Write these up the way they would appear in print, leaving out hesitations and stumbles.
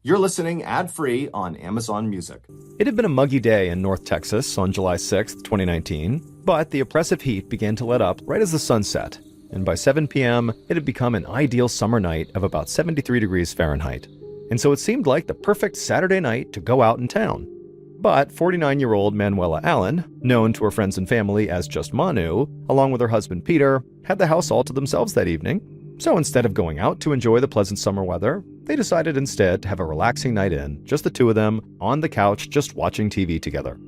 You're listening ad-free on Amazon Music. It had been a muggy day in North Texas on July 6, 2019, but the oppressive heat began to let up right as the sun set, and by 7 p.m., it had become an ideal summer night of about 73 degrees Fahrenheit. And so it seemed like the perfect Saturday night to go out in town. But 49-year-old Manuela Allen, known to her friends and family as just Manu, along with her husband Peter, had the house all to themselves that evening. So instead of going out to enjoy the pleasant summer weather, they decided instead to have a relaxing night in, just the two of them, on the couch just watching TV together.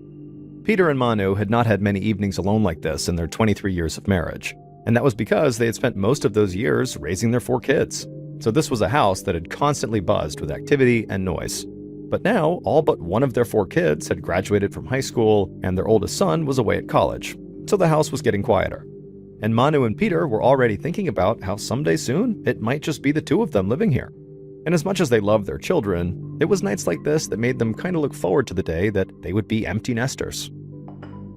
Peter and Manu had not had many evenings alone like this in their 23 years of marriage, and that was because they had spent most of those years raising their 4 kids. So this was a house that had constantly buzzed with activity and noise. But now, all but one of their 4 kids had graduated from high school, and their oldest son was away at college, so the house was getting quieter. And Manu and Peter were already thinking about how someday soon it might just be the two of them living here. And as much as they loved their children, it was nights like this that made them kind of look forward to the day that they would be empty nesters.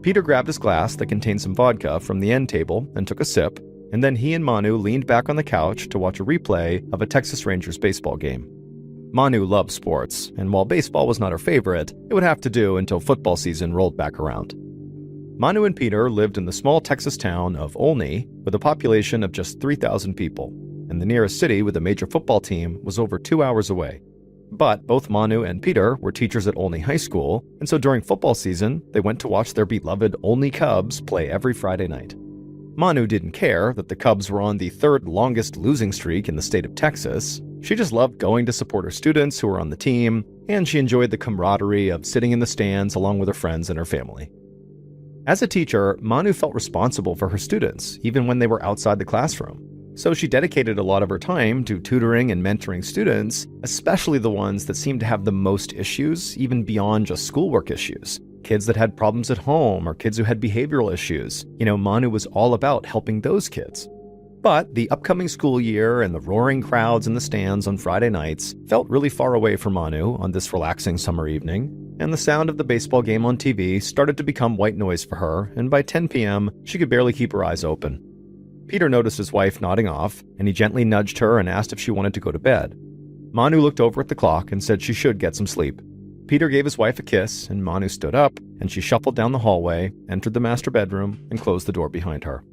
Peter grabbed his glass that contained some vodka from the end table and took a sip, and then he and Manu leaned back on the couch to watch a replay of a Texas Rangers baseball game. Manu loved sports, and while baseball was not her favorite, it would have to do until football season rolled back around. Manu and Peter lived in the small Texas town of Olney with a population of just 3,000 people, and the nearest city with a major football team was over 2 hours away. But both Manu and Peter were teachers at Olney High School, and so during football season, they went to watch their beloved Olney Cubs play every Friday night. Manu didn't care that the Cubs were on the 3rd longest losing streak in the state of Texas. She just loved going to support her students who were on the team, and she enjoyed the camaraderie of sitting in the stands along with her friends and her family. As a teacher, Manu felt responsible for her students, even when they were outside the classroom. So she dedicated a lot of her time to tutoring and mentoring students, especially the ones that seemed to have the most issues, even beyond just schoolwork issues. Kids that had problems at home or kids who had behavioral issues. Manu was all about helping those kids. But the upcoming school year and the roaring crowds in the stands on Friday nights felt really far away for Manu on this relaxing summer evening, and the sound of the baseball game on TV started to become white noise for her, and by 10 p.m., she could barely keep her eyes open. Peter noticed his wife nodding off, and he gently nudged her and asked if she wanted to go to bed. Manu looked over at the clock and said she should get some sleep. Peter gave his wife a kiss, and Manu stood up, and she shuffled down the hallway, entered the master bedroom, and closed the door behind her.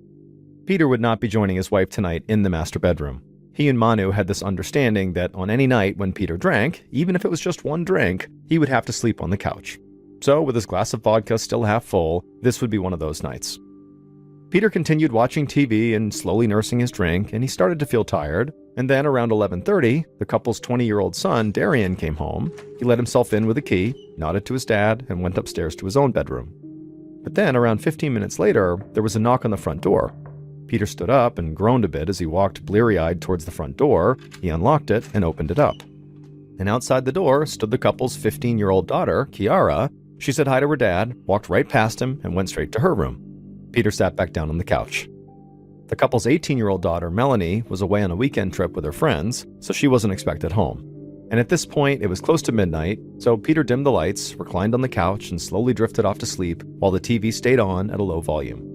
Peter would not be joining his wife tonight in the master bedroom. He and Manu had this understanding that on any night when Peter drank, even if it was just one drink, he would have to sleep on the couch. So, with his glass of vodka still half full, this would be one of those nights. Peter continued watching TV and slowly nursing his drink, and he started to feel tired. And then around 11:30, the couple's 20-year-old son, Darian, came home. He let himself in with a key, nodded to his dad, and went upstairs to his own bedroom. But then, around 15 minutes later, there was a knock on the front door. Peter stood up and groaned a bit as he walked bleary-eyed towards the front door. He unlocked it and opened it up. And outside the door stood the couple's 15-year-old daughter, Kiara. She said hi to her dad, walked right past him, and went straight to her room. Peter sat back down on the couch. The couple's 18-year-old daughter, Melanie, was away on a weekend trip with her friends, so she wasn't expected home. And at this point, it was close to midnight, so Peter dimmed the lights, reclined on the couch, and slowly drifted off to sleep while the TV stayed on at a low volume.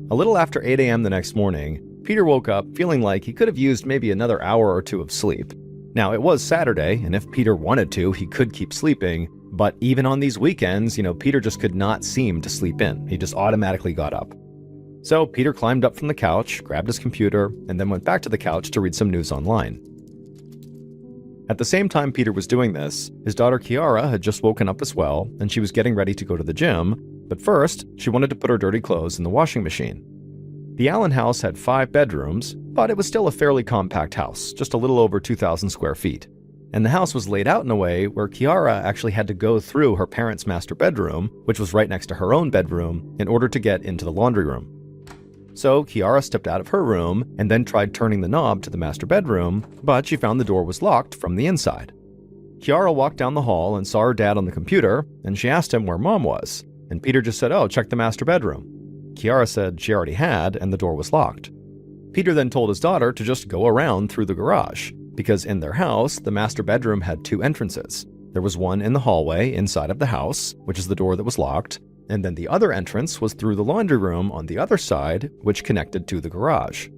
A little after 8 a.m. the next morning, Peter woke up feeling like he could have used maybe another hour or two of sleep. Now, it was Saturday, and if Peter wanted to, he could keep sleeping, but even on these weekends, Peter just could not seem to sleep in. He just automatically got up. So Peter climbed up from the couch, grabbed his computer, and then went back to the couch to read some news online. At the same time Peter was doing this, his daughter Kiara had just woken up as well, and she was getting ready to go to the gym, but first, she wanted to put her dirty clothes in the washing machine. The Allen house had 5 bedrooms, but it was still a fairly compact house, just a little over 2,000 square feet. And the house was laid out in a way where Kiara actually had to go through her parents' master bedroom, which was right next to her own bedroom, in order to get into the laundry room. So Kiara stepped out of her room and then tried turning the knob to the master bedroom, but she found the door was locked from the inside. Kiara walked down the hall and saw her dad on the computer, and she asked him where Mom was. And Peter just said, "Oh, check the master bedroom." Kiara said she already had, and the door was locked. Peter then told his daughter to just go around through the garage, because in their house, the master bedroom had 2 entrances. There was one in the hallway inside of the house, which is the door that was locked, and then the other entrance was through the laundry room on the other side, which connected to the garage.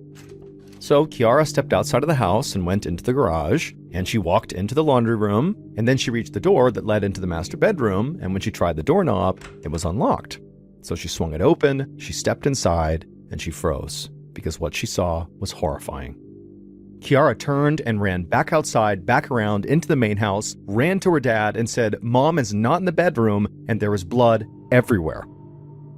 So Kiara stepped outside of the house and went into the garage, and she walked into the laundry room, and then she reached the door that led into the master bedroom, and when she tried the doorknob, it was unlocked. So she swung it open, she stepped inside, and she froze, because what she saw was horrifying. Kiara turned and ran back outside, back around into the main house, ran to her dad and said, "Mom is not in the bedroom," and there was blood everywhere.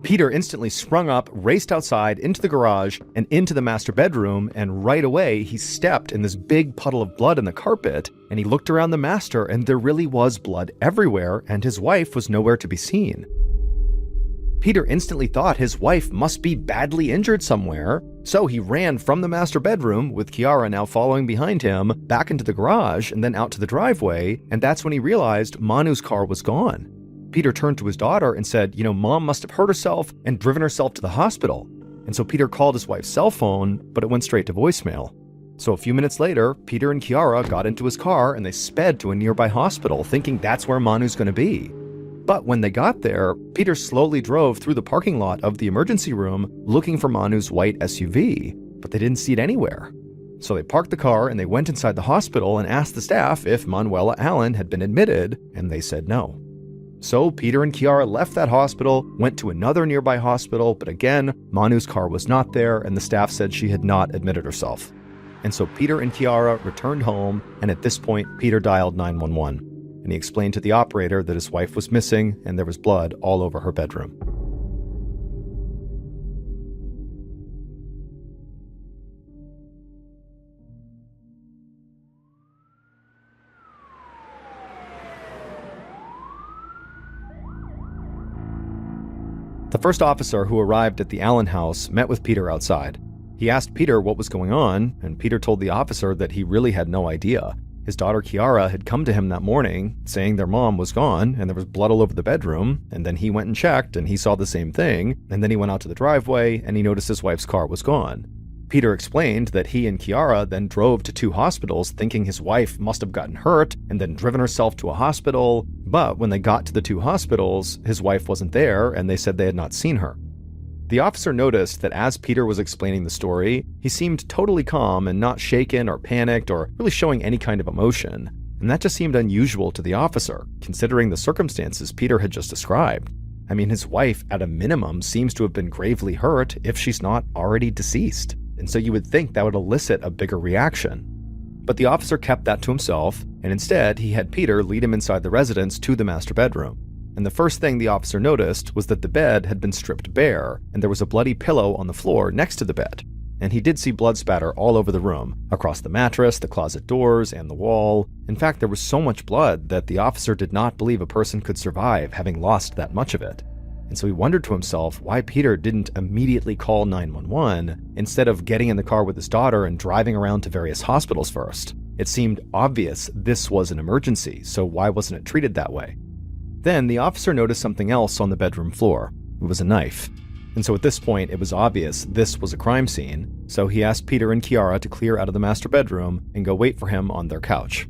Peter instantly sprung up, raced outside into the garage and into the master bedroom, and right away he stepped in this big puddle of blood in the carpet, and he looked around the master and there really was blood everywhere, and his wife was nowhere to be seen. Peter instantly thought his wife must be badly injured somewhere, so he ran from the master bedroom, with Kiara now following behind him, back into the garage and then out to the driveway, and that's when he realized Manu's car was gone. Peter turned to his daughter and said, Mom must have hurt herself and driven herself to the hospital. And so Peter called his wife's cell phone, but it went straight to voicemail. So a few minutes later, Peter and Kiara got into his car and they sped to a nearby hospital, thinking that's where Manu's going to be. But when they got there, Peter slowly drove through the parking lot of the emergency room looking for Manu's white SUV, but they didn't see it anywhere. So they parked the car and they went inside the hospital and asked the staff if Manuela Allen had been admitted, and they said no. So Peter and Kiara left that hospital, went to another nearby hospital, but again, Manu's car was not there and the staff said she had not admitted herself. And so Peter and Kiara returned home, and at this point, Peter dialed 911. And he explained to the operator that his wife was missing and there was blood all over her bedroom. The first officer who arrived at the Allen house met with Peter outside. He asked Peter what was going on, and Peter told the officer that he really had no idea. His daughter Kiara had come to him that morning saying their mom was gone and there was blood all over the bedroom, and then he went and checked and he saw the same thing, and then he went out to the driveway and he noticed his wife's car was gone. Peter explained that he and Kiara then drove to 2 hospitals thinking his wife must have gotten hurt and then driven herself to a hospital, but when they got to the 2 hospitals, his wife wasn't there and they said they had not seen her. The officer noticed that as Peter was explaining the story, he seemed totally calm and not shaken or panicked or really showing any kind of emotion, and that just seemed unusual to the officer, considering the circumstances Peter had just described. I mean, his wife, at a minimum, seems to have been gravely hurt if she's not already deceased. And so you would think that would elicit a bigger reaction. But the officer kept that to himself, and instead he had Peter lead him inside the residence to the master bedroom. And the first thing the officer noticed was that the bed had been stripped bare, and there was a bloody pillow on the floor next to the bed. And he did see blood spatter all over the room, across the mattress, the closet doors, and the wall. In fact, there was so much blood that the officer did not believe a person could survive having lost that much of it. And so he wondered to himself why Peter didn't immediately call 911 instead of getting in the car with his daughter and driving around to various hospitals first. It seemed obvious this was an emergency, so why wasn't it treated that way? Then the officer noticed something else on the bedroom floor. It was a knife. And so at this point, it was obvious this was a crime scene, so he asked Peter and Kiara to clear out of the master bedroom and go wait for him on their couch.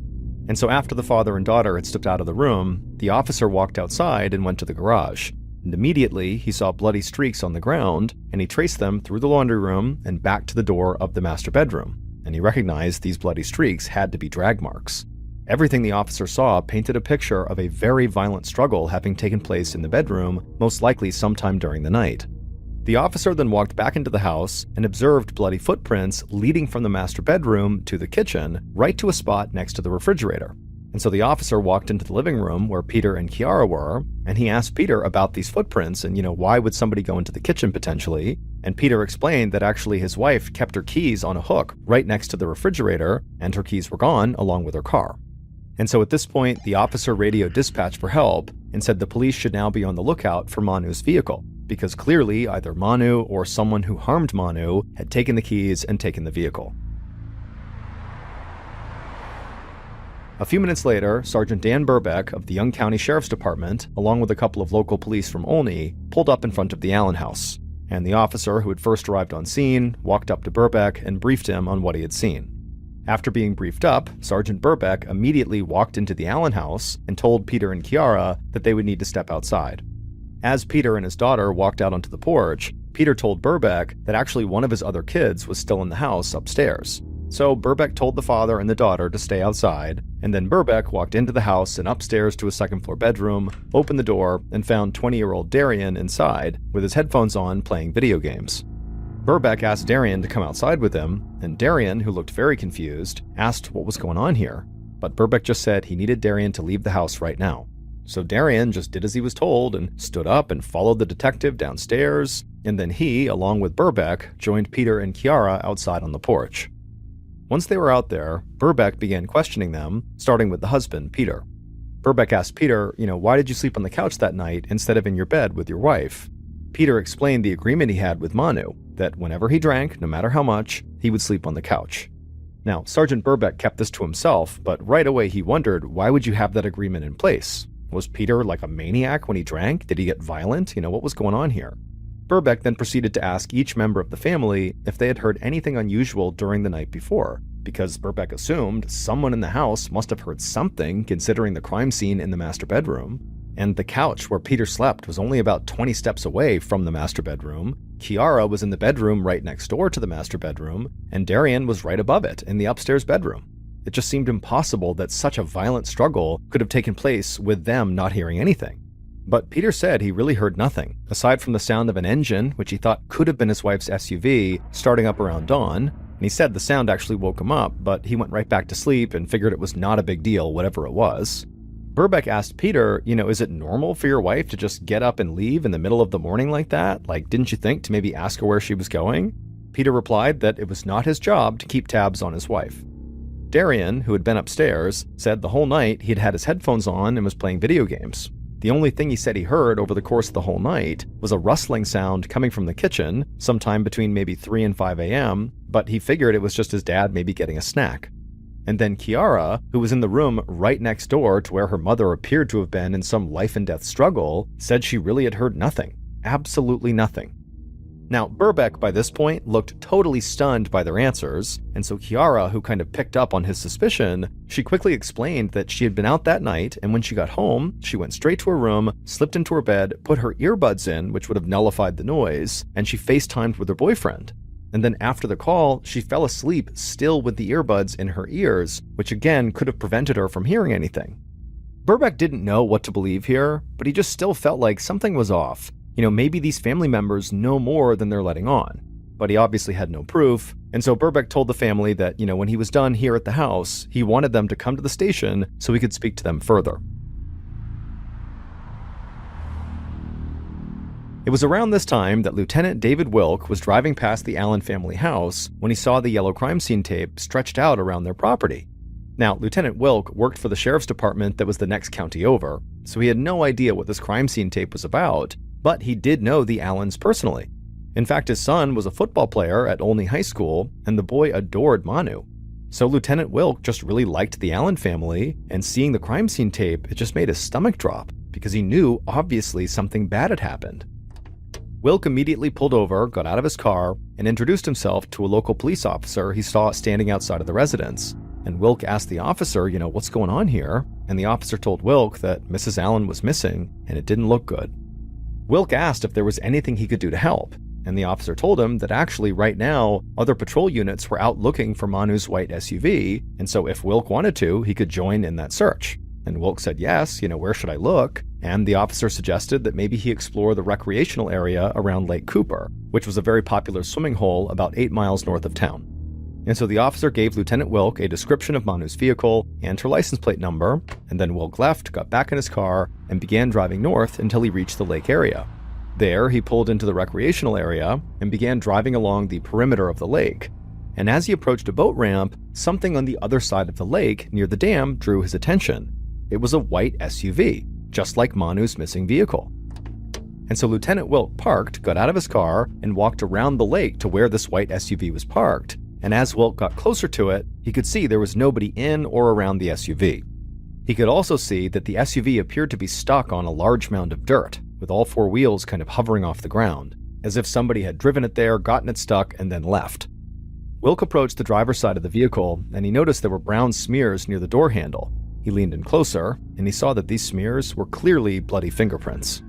And so after the father and daughter had stepped out of the room, the officer walked outside and went to the garage. And immediately, he saw bloody streaks on the ground, and he traced them through the laundry room and back to the door of the master bedroom. And he recognized these bloody streaks had to be drag marks. Everything the officer saw painted a picture of a very violent struggle having taken place in the bedroom, most likely sometime during the night. The officer then walked back into the house and observed bloody footprints leading from the master bedroom to the kitchen, right to a spot next to the refrigerator. And so the officer walked into the living room where Peter and Kiara were, and he asked Peter about these footprints and, why would somebody go into the kitchen potentially? And Peter explained that actually his wife kept her keys on a hook right next to the refrigerator, and her keys were gone along with her car. And so at this point, the officer radioed dispatch for help and said the police should now be on the lookout for Manu's vehicle, because clearly either Manu or someone who harmed Manu had taken the keys and taken the vehicle. A few minutes later, Sergeant Dan Birbeck of the Young County Sheriff's Department, along with a couple of local police from Olney, pulled up in front of the Allen house. And the officer who had first arrived on scene walked up to Birbeck and briefed him on what he had seen. After being briefed up, Sergeant Birbeck immediately walked into the Allen house and told Peter and Kiara that they would need to step outside. As Peter and his daughter walked out onto the porch, Peter told Birbeck that actually one of his other kids was still in the house upstairs. So Birbeck told the father and the daughter to stay outside, and then Birbeck walked into the house and upstairs to a second-floor bedroom, opened the door, and found 20-year-old Darian inside with his headphones on playing video games. Birbeck asked Darian to come outside with him, and Darian, who looked very confused, asked what was going on here. But Birbeck just said he needed Darian to leave the house right now. So Darian just did as he was told and stood up and followed the detective downstairs, and then he, along with Birbeck, joined Peter and Kiara outside on the porch. Once they were out there, Birbeck began questioning them, starting with the husband, Peter. Birbeck asked Peter, why did you sleep on the couch that night instead of in your bed with your wife? Peter explained the agreement he had with Manu, that whenever he drank, no matter how much, he would sleep on the couch. Now, Sergeant Birbeck kept this to himself, but right away he wondered, why would you have that agreement in place? Was Peter like a maniac when he drank? Did he get violent? What was going on here? Birbeck then proceeded to ask each member of the family if they had heard anything unusual during the night before, because Birbeck assumed someone in the house must have heard something considering the crime scene in the master bedroom. And the couch where Peter slept was only about 20 steps away from the master bedroom. Kiara was in the bedroom right next door to the master bedroom, and Darian was right above it in the upstairs bedroom. It just seemed impossible that such a violent struggle could have taken place with them not hearing anything. But Peter said he really heard nothing, aside from the sound of an engine, which he thought could have been his wife's SUV, starting up around dawn. And he said the sound actually woke him up, but he went right back to sleep and figured it was not a big deal, whatever it was. Birbeck asked Peter, is it normal for your wife to just get up and leave in the middle of the morning like that? Didn't you think to maybe ask her where she was going? Peter replied that it was not his job to keep tabs on his wife. Darian, who had been upstairs, said the whole night he'd had his headphones on and was playing video games. The only thing he said he heard over the course of the whole night was a rustling sound coming from the kitchen, sometime between maybe 3 and 5 a.m., but he figured it was just his dad maybe getting a snack. And then Kiara, who was in the room right next door to where her mother appeared to have been in some life-and-death struggle, said she really had heard nothing. Absolutely nothing. Now, Birbeck, by this point, looked totally stunned by their answers, and so Kiara, who kind of picked up on his suspicion, she quickly explained that she had been out that night, and when she got home, she went straight to her room, slipped into her bed, put her earbuds in, which would have nullified the noise, and she FaceTimed with her boyfriend. And then after the call, she fell asleep still with the earbuds in her ears, which again could have prevented her from hearing anything. Birbeck didn't know what to believe here, but he just still felt like something was off. Maybe these family members know more than they're letting on. But he obviously had no proof, and so Birbeck told the family that, when he was done here at the house, he wanted them to come to the station so he could speak to them further. It was around this time that Lieutenant David Wilk was driving past the Allen family house when he saw the yellow crime scene tape stretched out around their property. Now, Lieutenant Wilk worked for the sheriff's department that was the next county over, so he had no idea what this crime scene tape was about, but he did know the Allens personally. In fact, his son was a football player at Olney High School, and the boy adored Manu. So Lieutenant Wilk just really liked the Allen family, and seeing the crime scene tape, it just made his stomach drop, because he knew, obviously, something bad had happened. Wilk immediately pulled over, got out of his car, and introduced himself to a local police officer he saw standing outside of the residence. And Wilk asked the officer, what's going on here? And the officer told Wilk that Mrs. Allen was missing, and it didn't look good. Wilk asked if there was anything he could do to help, and the officer told him that actually right now, other patrol units were out looking for Manu's white SUV, and so if Wilk wanted to, he could join in that search. And Wilk said yes, where should I look? And the officer suggested that maybe he explore the recreational area around Lake Cooper, which was a very popular swimming hole about 8 miles north of town. And so the officer gave Lieutenant Wilk a description of Manu's vehicle and her license plate number, and then Wilk left, got back in his car, and began driving north until he reached the lake area. There, he pulled into the recreational area and began driving along the perimeter of the lake. And as he approached a boat ramp, something on the other side of the lake near the dam drew his attention. It was a white SUV, just like Manu's missing vehicle. And so Lieutenant Wilk parked, got out of his car, and walked around the lake to where this white SUV was parked. And as Wilk got closer to it, he could see there was nobody in or around the SUV. He could also see that the SUV appeared to be stuck on a large mound of dirt, with all 4 wheels kind of hovering off the ground, as if somebody had driven it there, gotten it stuck, and then left. Wilk approached the driver's side of the vehicle, and he noticed there were brown smears near the door handle. He leaned in closer, and he saw that these smears were clearly bloody fingerprints.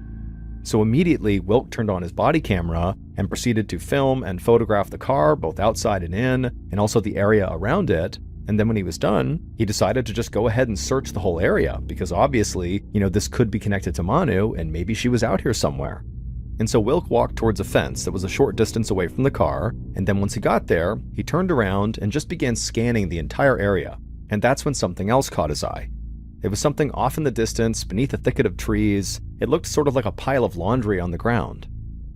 So immediately, Wilk turned on his body camera and proceeded to film and photograph the car, both outside and in, and also the area around it. And then when he was done, he decided to just go ahead and search the whole area, because obviously, this could be connected to Manu, and maybe she was out here somewhere. And so Wilk walked towards a fence that was a short distance away from the car, and then once he got there, he turned around and just began scanning the entire area. And that's when something else caught his eye. It was something off in the distance, beneath a thicket of trees. It looked sort of like a pile of laundry on the ground.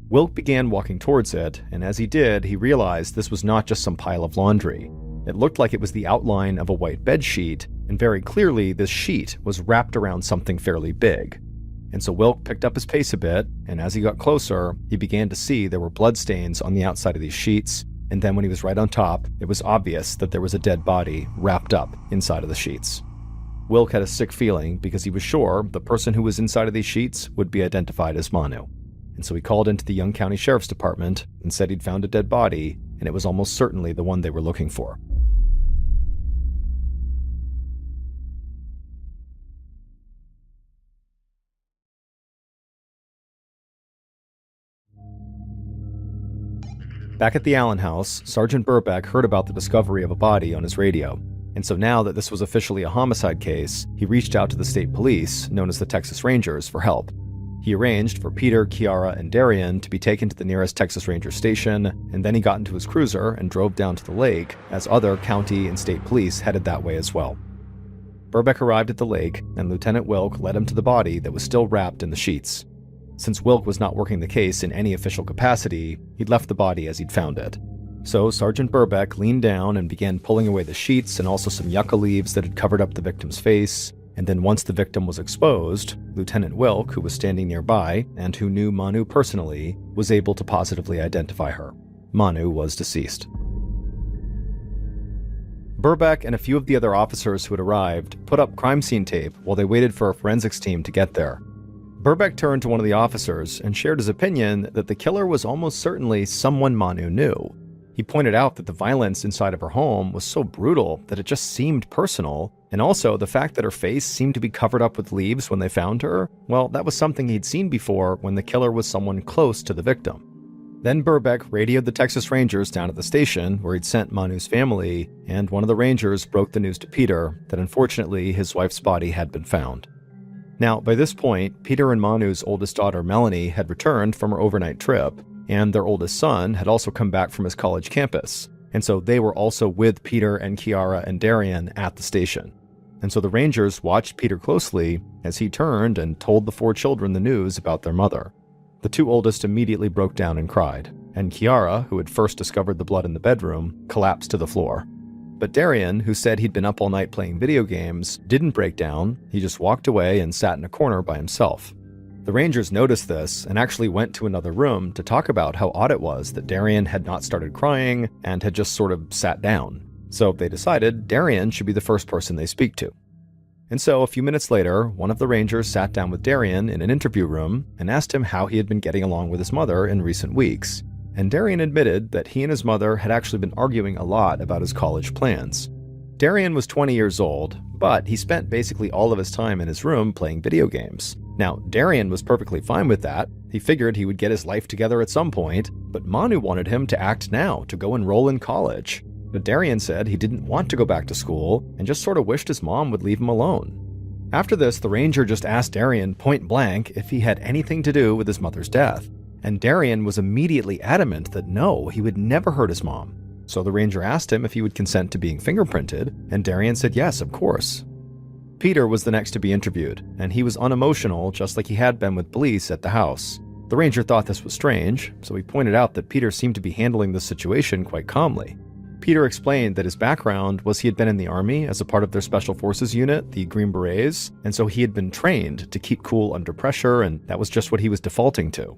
Wilk began walking towards it, and as he did, he realized this was not just some pile of laundry. It looked like it was the outline of a white bed sheet, and very clearly this sheet was wrapped around something fairly big. And so Wilk picked up his pace a bit, and as he got closer, he began to see there were bloodstains on the outside of these sheets, and then when he was right on top, it was obvious that there was a dead body wrapped up inside of the sheets. Wilk had a sick feeling because he was sure the person who was inside of these sheets would be identified as Manu. And so he called into the Young County Sheriff's Department and said he'd found a dead body, and it was almost certainly the one they were looking for. Back at the Allen house, Sergeant Birbeck heard about the discovery of a body on his radio. And so now that this was officially a homicide case, he reached out to the state police, known as the Texas Rangers, for help. He arranged for Peter, Kiara, and Darian to be taken to the nearest Texas Ranger station, and then he got into his cruiser and drove down to the lake, as other county and state police headed that way as well. Birbeck arrived at the lake, and Lieutenant Wilk led him to the body that was still wrapped in the sheets. Since Wilk was not working the case in any official capacity, he'd left the body as he'd found it. So Sergeant Birbeck leaned down and began pulling away the sheets and also some yucca leaves that had covered up the victim's face. And then once the victim was exposed, Lieutenant Wilk, who was standing nearby and who knew Manu personally, was able to positively identify her. Manu was deceased. Birbeck and a few of the other officers who had arrived put up crime scene tape while they waited for a forensics team to get there. Birbeck turned to one of the officers and shared his opinion that the killer was almost certainly someone Manu knew. He pointed out that the violence inside of her home was so brutal that it just seemed personal, and also the fact that her face seemed to be covered up with leaves when they found her, well, that was something he'd seen before when the killer was someone close to the victim. Then Birbeck radioed the Texas Rangers down at the station where he'd sent Manu's family, and one of the Rangers broke the news to Peter that unfortunately his wife's body had been found. Now, by this point, Peter and Manu's oldest daughter Melanie had returned from her overnight trip, and their oldest son had also come back from his college campus, and so they were also with Peter and Kiara and Darian at the station. And so the Rangers watched Peter closely as he turned and told the 4 children the news about their mother. The 2 oldest immediately broke down and cried, and Kiara, who had first discovered the blood in the bedroom, collapsed to the floor. But Darian, who said he'd been up all night playing video games, didn't break down. He just walked away and sat in a corner by himself. The Rangers noticed this and actually went to another room to talk about how odd it was that Darian had not started crying and had just sort of sat down. So they decided Darian should be the first person they speak to. And so a few minutes later, one of the Rangers sat down with Darian in an interview room and asked him how he had been getting along with his mother in recent weeks. And Darian admitted that he and his mother had actually been arguing a lot about his college plans. Darian was 20 years old, but he spent basically all of his time in his room playing video games. Now, Darian was perfectly fine with that. He figured he would get his life together at some point, but Manu wanted him to act now, to go enroll in college. But Darian said he didn't want to go back to school and just sort of wished his mom would leave him alone. After this, the Ranger just asked Darian point blank if he had anything to do with his mother's death. And Darian was immediately adamant that no, he would never hurt his mom. So the Ranger asked him if he would consent to being fingerprinted, and Darian said yes, of course. Peter was the next to be interviewed, and he was unemotional just like he had been with police at the house. The Ranger thought this was strange, so he pointed out that Peter seemed to be handling the situation quite calmly. Peter explained that his background was he had been in the Army as a part of their Special Forces unit, the Green Berets, and so he had been trained to keep cool under pressure, and that was just what he was defaulting to.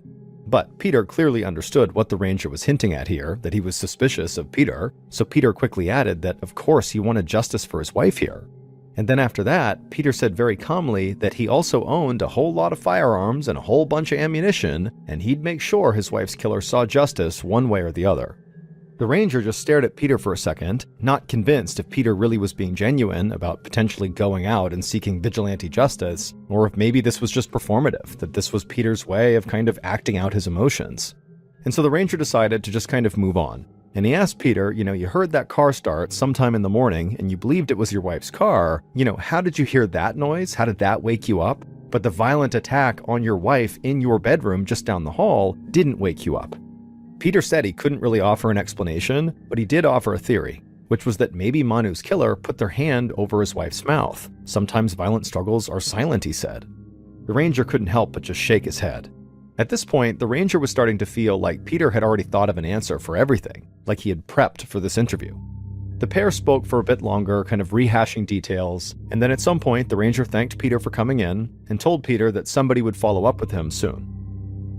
But Peter clearly understood what the Ranger was hinting at here, that he was suspicious of Peter, so Peter quickly added that of course he wanted justice for his wife here. And then after that, Peter said very calmly that he also owned a whole lot of firearms and a whole bunch of ammunition, and he'd make sure his wife's killer saw justice one way or the other. The ranger just stared at Peter for a second, not convinced if Peter really was being genuine about potentially going out and seeking vigilante justice, or if maybe this was just performative, that this was Peter's way of kind of acting out his emotions. And so the ranger decided to just kind of move on. And he asked Peter, you heard that car start sometime in the morning and you believed it was your wife's car. How did you hear that noise? How did that wake you up? But the violent attack on your wife in your bedroom just down the hall didn't wake you up. Peter said he couldn't really offer an explanation, but he did offer a theory, which was that maybe Manu's killer put their hand over his wife's mouth. Sometimes violent struggles are silent, he said. The ranger couldn't help but just shake his head. At this point, the ranger was starting to feel like Peter had already thought of an answer for everything, like he had prepped for this interview. The pair spoke for a bit longer, kind of rehashing details, and then at some point the ranger thanked Peter for coming in and told Peter that somebody would follow up with him soon.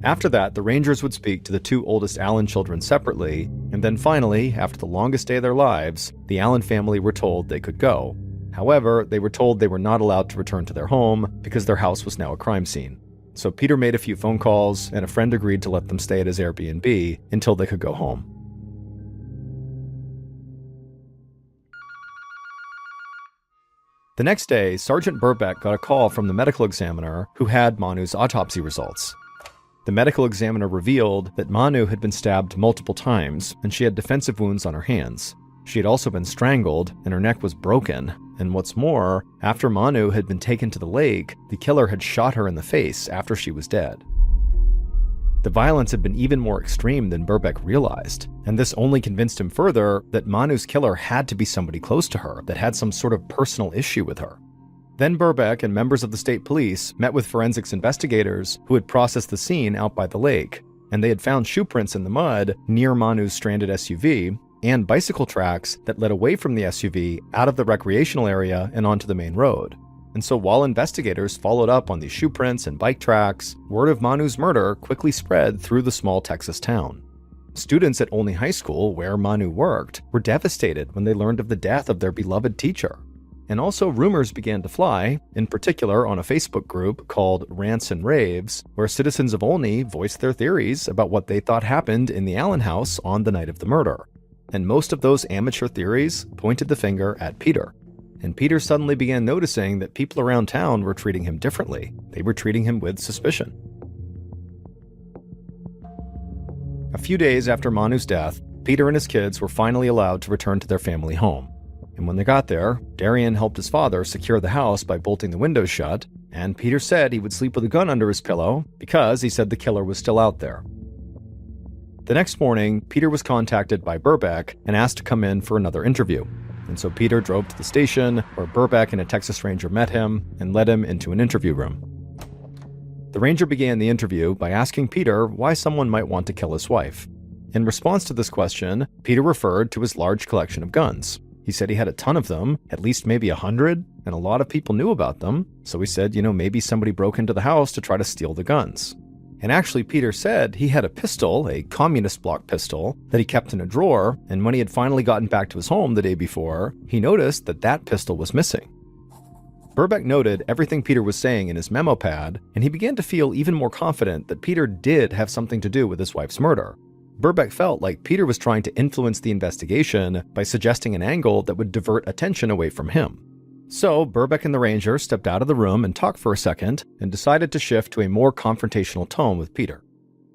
After that, the rangers would speak to the two oldest Allen children separately, and then finally, after the longest day of their lives, the Allen family were told they could go. However, they were told they were not allowed to return to their home because their house was now a crime scene. So Peter made a few phone calls, and a friend agreed to let them stay at his Airbnb until they could go home. The next day, Sergeant Birbeck got a call from the medical examiner who had Manu's autopsy results. The medical examiner revealed that Manu had been stabbed multiple times, and she had defensive wounds on her hands. She had also been strangled, and her neck was broken. And what's more, after Manu had been taken to the lake, the killer had shot her in the face after she was dead. The violence had been even more extreme than Birbeck realized, and this only convinced him further that Manu's killer had to be somebody close to her, that had some sort of personal issue with her. Then Birbeck and members of the state police met with forensics investigators who had processed the scene out by the lake, and they had found shoe prints in the mud near Manu's stranded SUV, and bicycle tracks that led away from the SUV out of the recreational area and onto the main road. And so while investigators followed up on these shoe prints and bike tracks, word of Manu's murder quickly spread through the small Texas town. Students at Olney High School, where Manu worked, were devastated when they learned of the death of their beloved teacher. And also rumors began to fly, in particular on a Facebook group called Rants and Raves, where citizens of Olney voiced their theories about what they thought happened in the Allen house on the night of the murder. And most of those amateur theories pointed the finger at Peter. And Peter suddenly began noticing that people around town were treating him differently. They were treating him with suspicion. A few days after Manu's death, Peter and his kids were finally allowed to return to their family home. And when they got there, Darian helped his father secure the house by bolting the windows shut, and Peter said he would sleep with a gun under his pillow because he said the killer was still out there. The next morning, Peter was contacted by Birbeck and asked to come in for another interview. And so Peter drove to the station, where Birbeck and a Texas Ranger met him and led him into an interview room. The Ranger began the interview by asking Peter why someone might want to kill his wife. In response to this question, Peter referred to his large collection of guns. He said he had a ton of them, at least maybe 100, and a lot of people knew about them. So he said, maybe somebody broke into the house to try to steal the guns. And actually, Peter said he had a pistol, a communist block pistol, that he kept in a drawer, and when he had finally gotten back to his home the day before, he noticed that that pistol was missing. Birbeck noted everything Peter was saying in his memo pad, and he began to feel even more confident that Peter did have something to do with his wife's murder. Birbeck felt like Peter was trying to influence the investigation by suggesting an angle that would divert attention away from him. So Birbeck and the Ranger stepped out of the room and talked for a second and decided to shift to a more confrontational tone with Peter.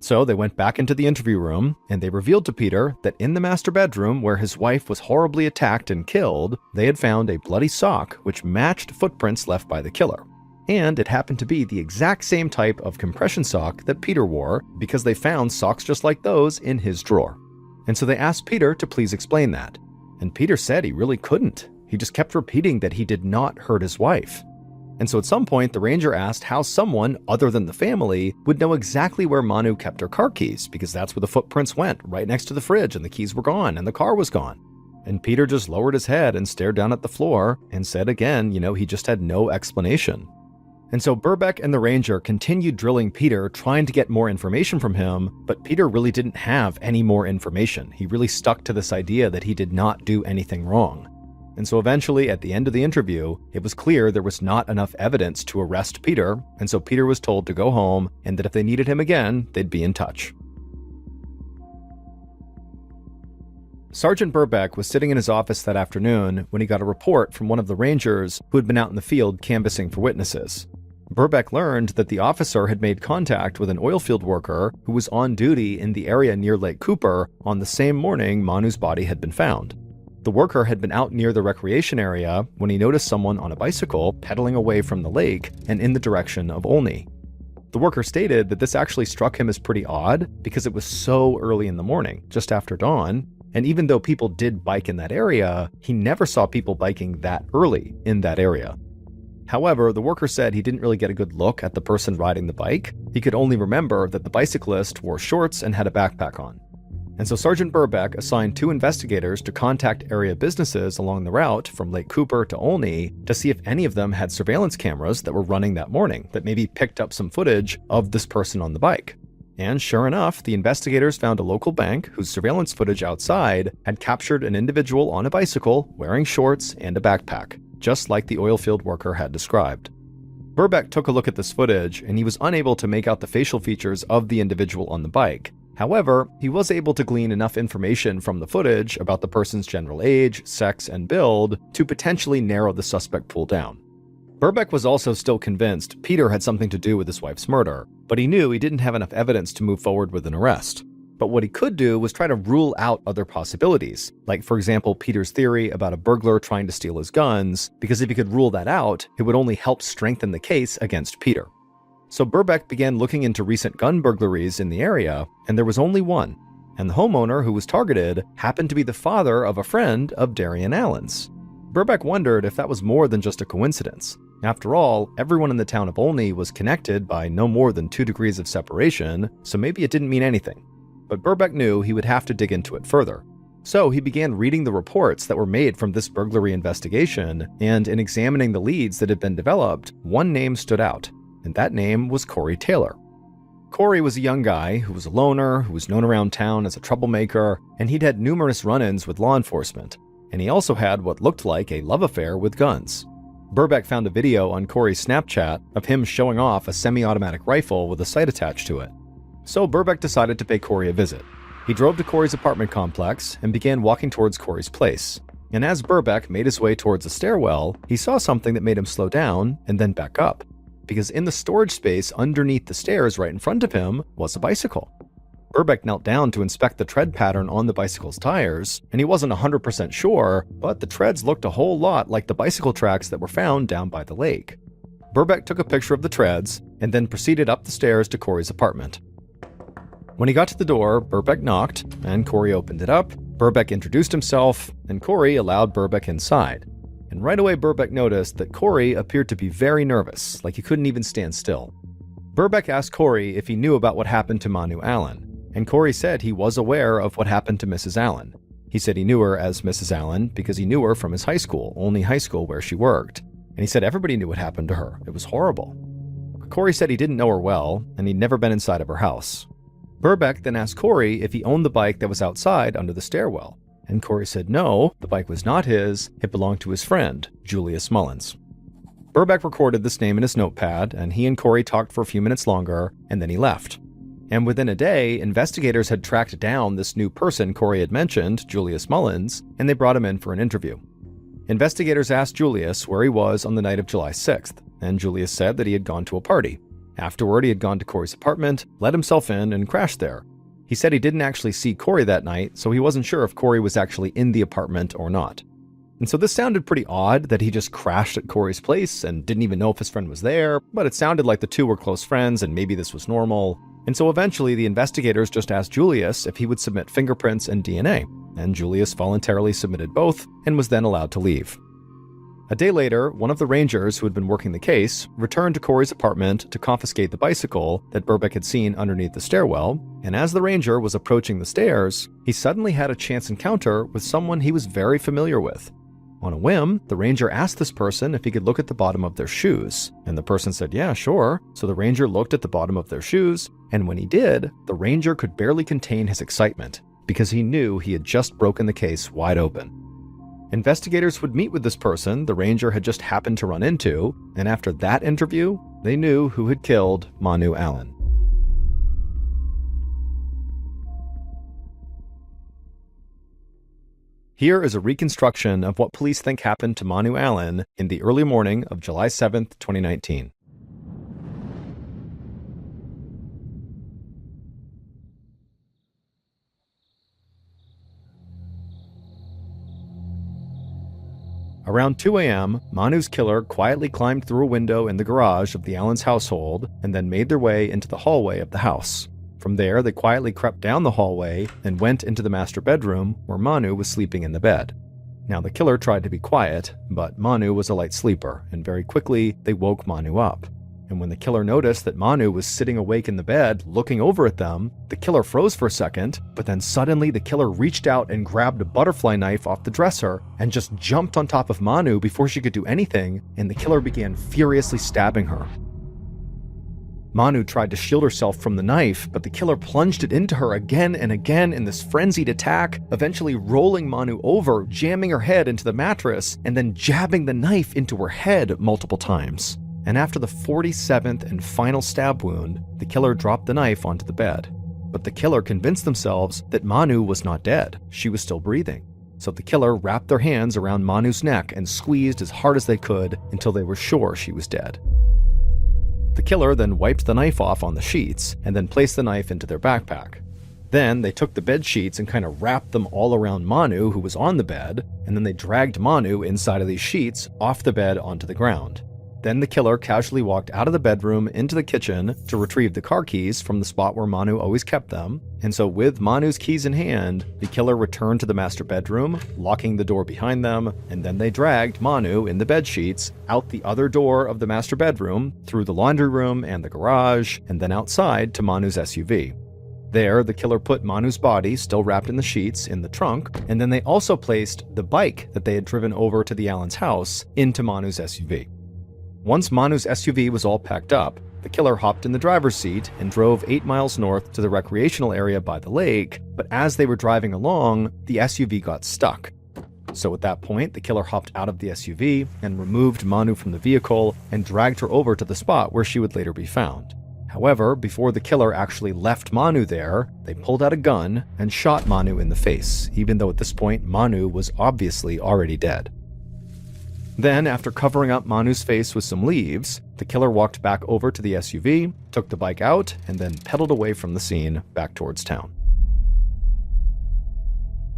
So they went back into the interview room and they revealed to Peter that in the master bedroom where his wife was horribly attacked and killed, they had found a bloody sock which matched footprints left by the killer. And it happened to be the exact same type of compression sock that Peter wore because they found socks just like those in his drawer. And so they asked Peter to please explain that. And Peter said he really couldn't. He just kept repeating that he did not hurt his wife. And so at some point, the Ranger asked how someone other than the family would know exactly where Manu kept her car keys, because that's where the footprints went, right next to the fridge, and the keys were gone, and the car was gone. And Peter just lowered his head and stared down at the floor and said again, he just had no explanation. And so Birbeck and the Ranger continued drilling Peter, trying to get more information from him, but Peter really didn't have any more information. He really stuck to this idea that he did not do anything wrong. And so eventually, at the end of the interview, it was clear there was not enough evidence to arrest Peter, and so Peter was told to go home, and that if they needed him again, they'd be in touch. Sergeant Birbeck was sitting in his office that afternoon when he got a report from one of the rangers who had been out in the field canvassing for witnesses. Birbeck learned that the officer had made contact with an oilfield worker who was on duty in the area near Lake Cooper on the same morning Manu's body had been found. The worker had been out near the recreation area when he noticed someone on a bicycle pedaling away from the lake and in the direction of Olney. The worker stated that this actually struck him as pretty odd because it was so early in the morning, just after dawn, and even though people did bike in that area, he never saw people biking that early in that area. However, the worker said he didn't really get a good look at the person riding the bike. He could only remember that the bicyclist wore shorts and had a backpack on. And so Sergeant Birbeck assigned 2 investigators to contact area businesses along the route from Lake Cooper to Olney to see if any of them had surveillance cameras that were running that morning that maybe picked up some footage of this person on the bike. And sure enough, the investigators found a local bank whose surveillance footage outside had captured an individual on a bicycle wearing shorts and a backpack, just like the oilfield worker had described. Birbeck took a look at this footage, and he was unable to make out the facial features of the individual on the bike. However, he was able to glean enough information from the footage about the person's general age, sex, and build to potentially narrow the suspect pool down. Birbeck was also still convinced Peter had something to do with his wife's murder, but he knew he didn't have enough evidence to move forward with an arrest. But what he could do was try to rule out other possibilities, like for example Peter's theory about a burglar trying to steal his guns, because if he could rule that out, it would only help strengthen the case against Peter. So Birbeck began looking into recent gun burglaries in the area, and there was only one, and the homeowner who was targeted happened to be the father of a friend of Darian Allen's. Birbeck wondered if that was more than just a coincidence. After all, everyone in the town of Olney was connected by no more than 2 degrees of separation, so maybe it didn't mean anything. But Birbeck knew he would have to dig into it further. So he began reading the reports that were made from this burglary investigation, and in examining the leads that had been developed, one name stood out, and that name was Corey Taylor. Corey was a young guy who was a loner, who was known around town as a troublemaker, and he'd had numerous run-ins with law enforcement, and he also had what looked like a love affair with guns. Birbeck found a video on Corey's Snapchat of him showing off a semi-automatic rifle with a sight attached to it. So Birbeck decided to pay Corey a visit. He drove to Corey's apartment complex and began walking towards Corey's place. And as Birbeck made his way towards the stairwell, he saw something that made him slow down and then back up. Because in the storage space underneath the stairs right in front of him was a bicycle. Birbeck knelt down to inspect the tread pattern on the bicycle's tires, and he wasn't 100% sure, but the treads looked a whole lot like the bicycle tracks that were found down by the lake. Birbeck took a picture of the treads and then proceeded up the stairs to Corey's apartment. When he got to the door, Birbeck knocked, and Corey opened it up. Birbeck introduced himself, and Corey allowed Birbeck inside. And right away, Birbeck noticed that Corey appeared to be very nervous, like he couldn't even stand still. Birbeck asked Corey if he knew about what happened to Manu Allen, and Corey said he was aware of what happened to Mrs. Allen. He said he knew her as Mrs. Allen because he knew her from his high school, Olney High School, where she worked. And he said everybody knew what happened to her. It was horrible. Corey said he didn't know her well, and he'd never been inside of her house. Birbeck then asked Corey if he owned the bike that was outside under the stairwell. And Corey said no, the bike was not his, it belonged to his friend, Julius Mullins. Birbeck recorded this name in his notepad, and he and Corey talked for a few minutes longer, and then he left. And within a day, investigators had tracked down this new person Corey had mentioned, Julius Mullins, and they brought him in for an interview. Investigators asked Julius where he was on the night of July 6th, and Julius said that he had gone to a party. Afterward, he had gone to Corey's apartment, let himself in, and crashed there. He said he didn't actually see Corey that night, so he wasn't sure if Corey was actually in the apartment or not. And so this sounded pretty odd that he just crashed at Corey's place and didn't even know if his friend was there, but it sounded like the two were close friends and maybe this was normal. And so eventually the investigators just asked Julius if he would submit fingerprints and DNA, and Julius voluntarily submitted both and was then allowed to leave. A day later, one of the rangers who had been working the case returned to Corey's apartment to confiscate the bicycle that Birbeck had seen underneath the stairwell, and as the ranger was approaching the stairs, he suddenly had a chance encounter with someone he was very familiar with. On a whim, the ranger asked this person if he could look at the bottom of their shoes, and the person said, yeah, sure. So the ranger looked at the bottom of their shoes, and when he did, the ranger could barely contain his excitement, because he knew he had just broken the case wide open. Investigators would meet with this person the ranger had just happened to run into, and after that interview, they knew who had killed Manu Allen. Here is a reconstruction of what police think happened to Manu Allen in the early morning of July 7th, 2019. Around 2 a.m., Manu's killer quietly climbed through a window in the garage of the Allens household and then made their way into the hallway of the house. From there, they quietly crept down the hallway and went into the master bedroom where Manu was sleeping in the bed. Now, the killer tried to be quiet, but Manu was a light sleeper, and very quickly, they woke Manu up. And when the killer noticed that Manu was sitting awake in the bed, looking over at them, the killer froze for a second, but then suddenly the killer reached out and grabbed a butterfly knife off the dresser and just jumped on top of Manu before she could do anything, and the killer began furiously stabbing her. Manu tried to shield herself from the knife, but the killer plunged it into her again and again in this frenzied attack, eventually rolling Manu over, jamming her head into the mattress, and then jabbing the knife into her head multiple times. And after the 47th and final stab wound, the killer dropped the knife onto the bed. But the killer convinced themselves that Manu was not dead. She was still breathing. So the killer wrapped their hands around Manu's neck and squeezed as hard as they could until they were sure she was dead. The killer then wiped the knife off on the sheets and then placed the knife into their backpack. Then they took the bed sheets and kind of wrapped them all around Manu, who was on the bed, and then they dragged Manu inside of these sheets off the bed onto the ground. Then the killer casually walked out of the bedroom into the kitchen to retrieve the car keys from the spot where Manu always kept them. And so with Manu's keys in hand, the killer returned to the master bedroom, locking the door behind them, and then they dragged Manu in the bed sheets out the other door of the master bedroom, through the laundry room and the garage, and then outside to Manu's SUV. There, the killer put Manu's body, still wrapped in the sheets, in the trunk, and then they also placed the bike that they had driven over to the Allens' house into Manu's SUV. Once Manu's SUV was all packed up, the killer hopped in the driver's seat and drove 8 miles north to the recreational area by the lake, but as they were driving along, the SUV got stuck. So at that point, the killer hopped out of the SUV and removed Manu from the vehicle and dragged her over to the spot where she would later be found. However, before the killer actually left Manu there, they pulled out a gun and shot Manu in the face, even though at this point Manu was obviously already dead. Then, after covering up Manu's face with some leaves, the killer walked back over to the SUV, took the bike out, and then pedaled away from the scene back towards town.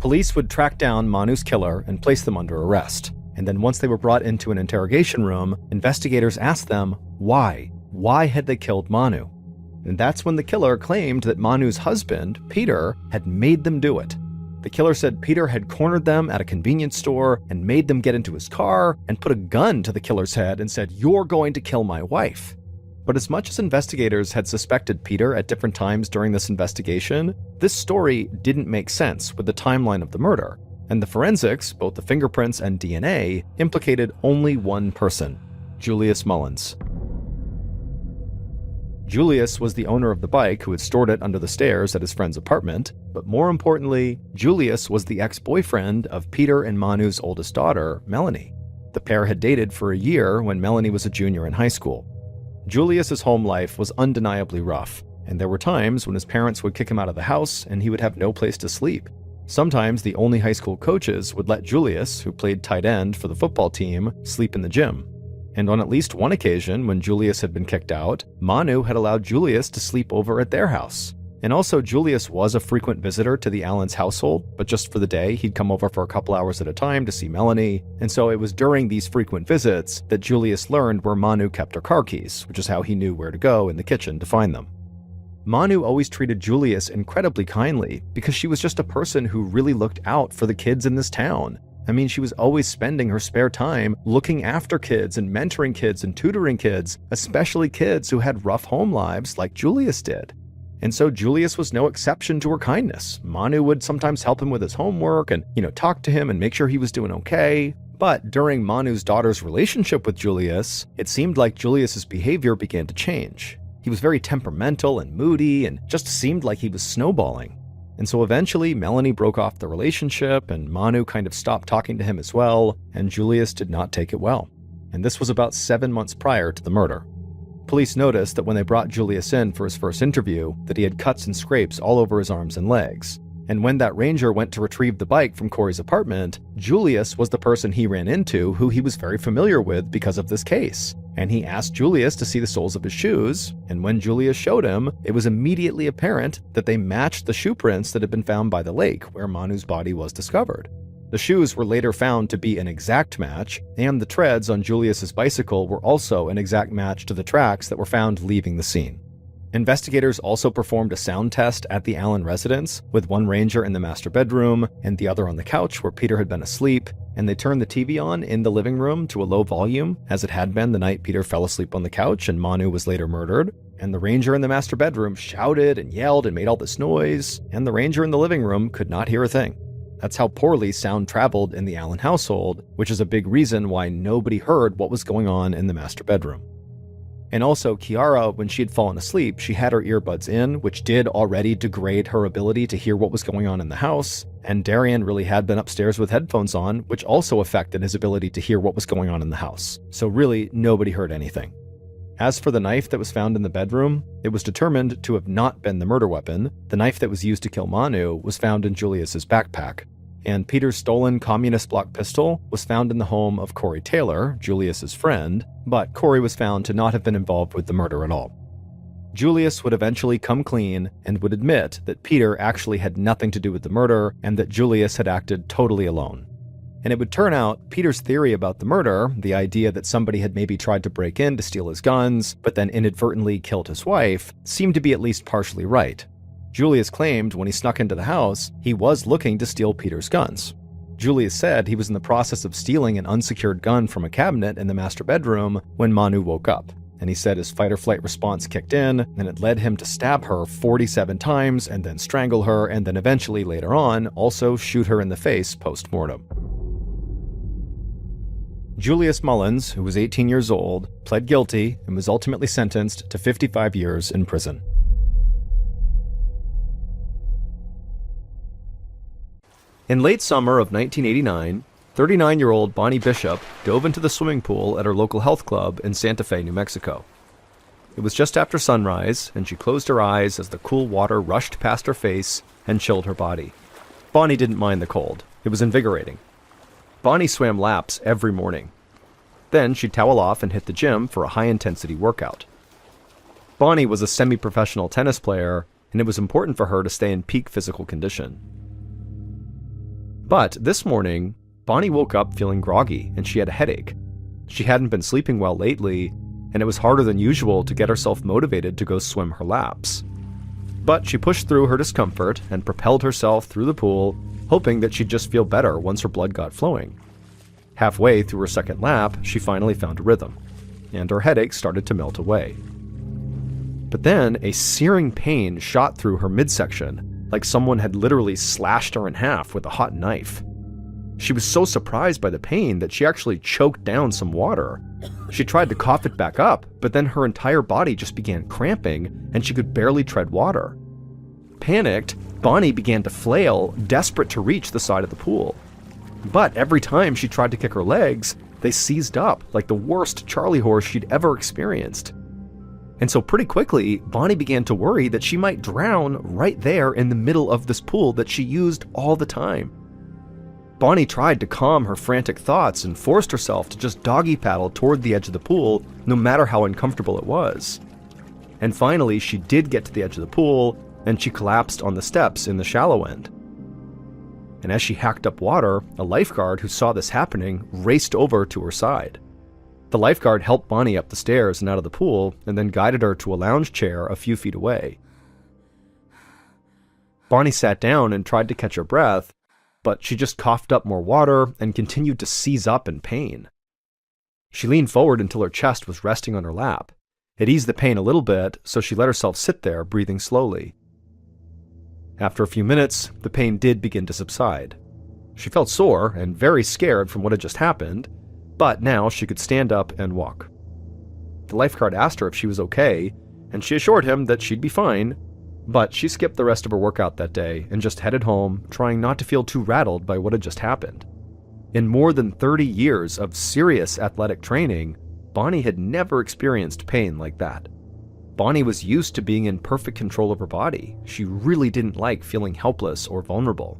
Police would track down Manu's killer and place them under arrest. And then once they were brought into an interrogation room, investigators asked them why. Why had they killed Manu? And that's when the killer claimed that Manu's husband, Peter, had made them do it. The killer said Peter had cornered them at a convenience store and made them get into his car and put a gun to the killer's head and said, "You're going to kill my wife." But as much as investigators had suspected Peter at different times during this investigation, this story didn't make sense with the timeline of the murder. And the forensics, both the fingerprints and DNA, implicated only one person, Julius Mullins. Julius was the owner of the bike who had stored it under the stairs at his friend's apartment, but more importantly, Julius was the ex-boyfriend of Peter and Manu's oldest daughter, Melanie. The pair had dated for a year when Melanie was a junior in high school. Julius's home life was undeniably rough, and there were times when his parents would kick him out of the house and he would have no place to sleep. Sometimes the only high school coaches would let Julius, who played tight end for the football team, sleep in the gym. And on at least one occasion, when Julius had been kicked out, Manu had allowed Julius to sleep over at their house. And also, Julius was a frequent visitor to the Allens' household, but just for the day, he'd come over for a couple hours at a time to see Melanie. And so it was during these frequent visits that Julius learned where Manu kept her car keys, which is how he knew where to go in the kitchen to find them. Manu always treated Julius incredibly kindly because she was just a person who really looked out for the kids in this town. I mean, she was always spending her spare time looking after kids and mentoring kids and tutoring kids, especially kids who had rough home lives like Julius did. And so Julius was no exception to her kindness. Manu would sometimes help him with his homework and, talk to him and make sure he was doing okay. But during Manu's daughter's relationship with Julius, it seemed like Julius's behavior began to change. He was very temperamental and moody and just seemed like he was snowballing. And so eventually, Melanie broke off the relationship, and Manu kind of stopped talking to him as well, and Julius did not take it well. And this was about 7 months prior to the murder. Police noticed that when they brought Julius in for his first interview, that he had cuts and scrapes all over his arms and legs. And when that ranger went to retrieve the bike from Corey's apartment, Julius was the person he ran into who he was very familiar with because of this case. And he asked Julius to see the soles of his shoes, and when Julius showed him, it was immediately apparent that they matched the shoe prints that had been found by the lake where Manu's body was discovered. The shoes were later found to be an exact match, and the treads on Julius's bicycle were also an exact match to the tracks that were found leaving the scene. Investigators also performed a sound test at the Allen residence, with one ranger in the master bedroom and the other on the couch where Peter had been asleep, and they turned the TV on in the living room to a low volume, as it had been the night Peter fell asleep on the couch and Manu was later murdered. And the ranger in the master bedroom shouted and yelled and made all this noise, and the ranger in the living room could not hear a thing. That's how poorly sound traveled in the Allen household, which is a big reason why nobody heard what was going on in the master bedroom. And also, Kiara, when she had fallen asleep, she had her earbuds in, which did already degrade her ability to hear what was going on in the house, and Darian really had been upstairs with headphones on, which also affected his ability to hear what was going on in the house. So really, nobody heard anything. As for the knife that was found in the bedroom, it was determined to have not been the murder weapon. The knife that was used to kill Manu was found in Julius's backpack. And Peter's stolen communist block pistol was found in the home of Corey Taylor, Julius's friend, but Corey was found to not have been involved with the murder at all. Julius would eventually come clean and would admit that Peter actually had nothing to do with the murder and that Julius had acted totally alone. And it would turn out Peter's theory about the murder, the idea that somebody had maybe tried to break in to steal his guns, but then inadvertently killed his wife, seemed to be at least partially right. Julius claimed when he snuck into the house, he was looking to steal Peter's guns. Julius said he was in the process of stealing an unsecured gun from a cabinet in the master bedroom when Manu woke up. And he said his fight-or-flight response kicked in, and it led him to stab her 47 times and then strangle her, and then eventually later on also shoot her in the face post-mortem. Julius Mullins, who was 18 years old, pled guilty and was ultimately sentenced to 55 years in prison. In late summer of 1989, 39-year-old Bonnie Bishop dove into the swimming pool at her local health club in Santa Fe, New Mexico. It was just after sunrise, and she closed her eyes as the cool water rushed past her face and chilled her body. Bonnie didn't mind the cold. It was invigorating. Bonnie swam laps every morning. Then she'd towel off and hit the gym for a high-intensity workout. Bonnie was a semi-professional tennis player, and it was important for her to stay in peak physical condition. But this morning, Bonnie woke up feeling groggy and she had a headache. She hadn't been sleeping well lately, and it was harder than usual to get herself motivated to go swim her laps. But she pushed through her discomfort and propelled herself through the pool, hoping that she'd just feel better once her blood got flowing. Halfway through her second lap, she finally found a rhythm, and her headache started to melt away. But then a searing pain shot through her midsection, like someone had literally slashed her in half with a hot knife. She was so surprised by the pain that she actually choked down some water. She tried to cough it back up, but then her entire body just began cramping and she could barely tread water. Panicked, Bonnie began to flail, desperate to reach the side of the pool. But every time she tried to kick her legs, they seized up like the worst Charlie horse she'd ever experienced. And so pretty quickly, Bonnie began to worry that she might drown right there in the middle of this pool that she used all the time. Bonnie tried to calm her frantic thoughts and forced herself to just doggy paddle toward the edge of the pool, no matter how uncomfortable it was. And finally, she did get to the edge of the pool, and she collapsed on the steps in the shallow end. And as she hacked up water, a lifeguard who saw this happening raced over to her side. The lifeguard helped Bonnie up the stairs and out of the pool, and then guided her to a lounge chair a few feet away. Bonnie sat down and tried to catch her breath, but she just coughed up more water and continued to seize up in pain. She leaned forward until her chest was resting on her lap. It eased the pain a little bit, so she let herself sit there, breathing slowly. After a few minutes, the pain did begin to subside. She felt sore and very scared from what had just happened, but now she could stand up and walk. The lifeguard asked her if she was okay, and she assured him that she'd be fine, but she skipped the rest of her workout that day and just headed home, trying not to feel too rattled by what had just happened. In more than 30 years of serious athletic training, Bonnie had never experienced pain like that. Bonnie was used to being in perfect control of her body. She really didn't like feeling helpless or vulnerable.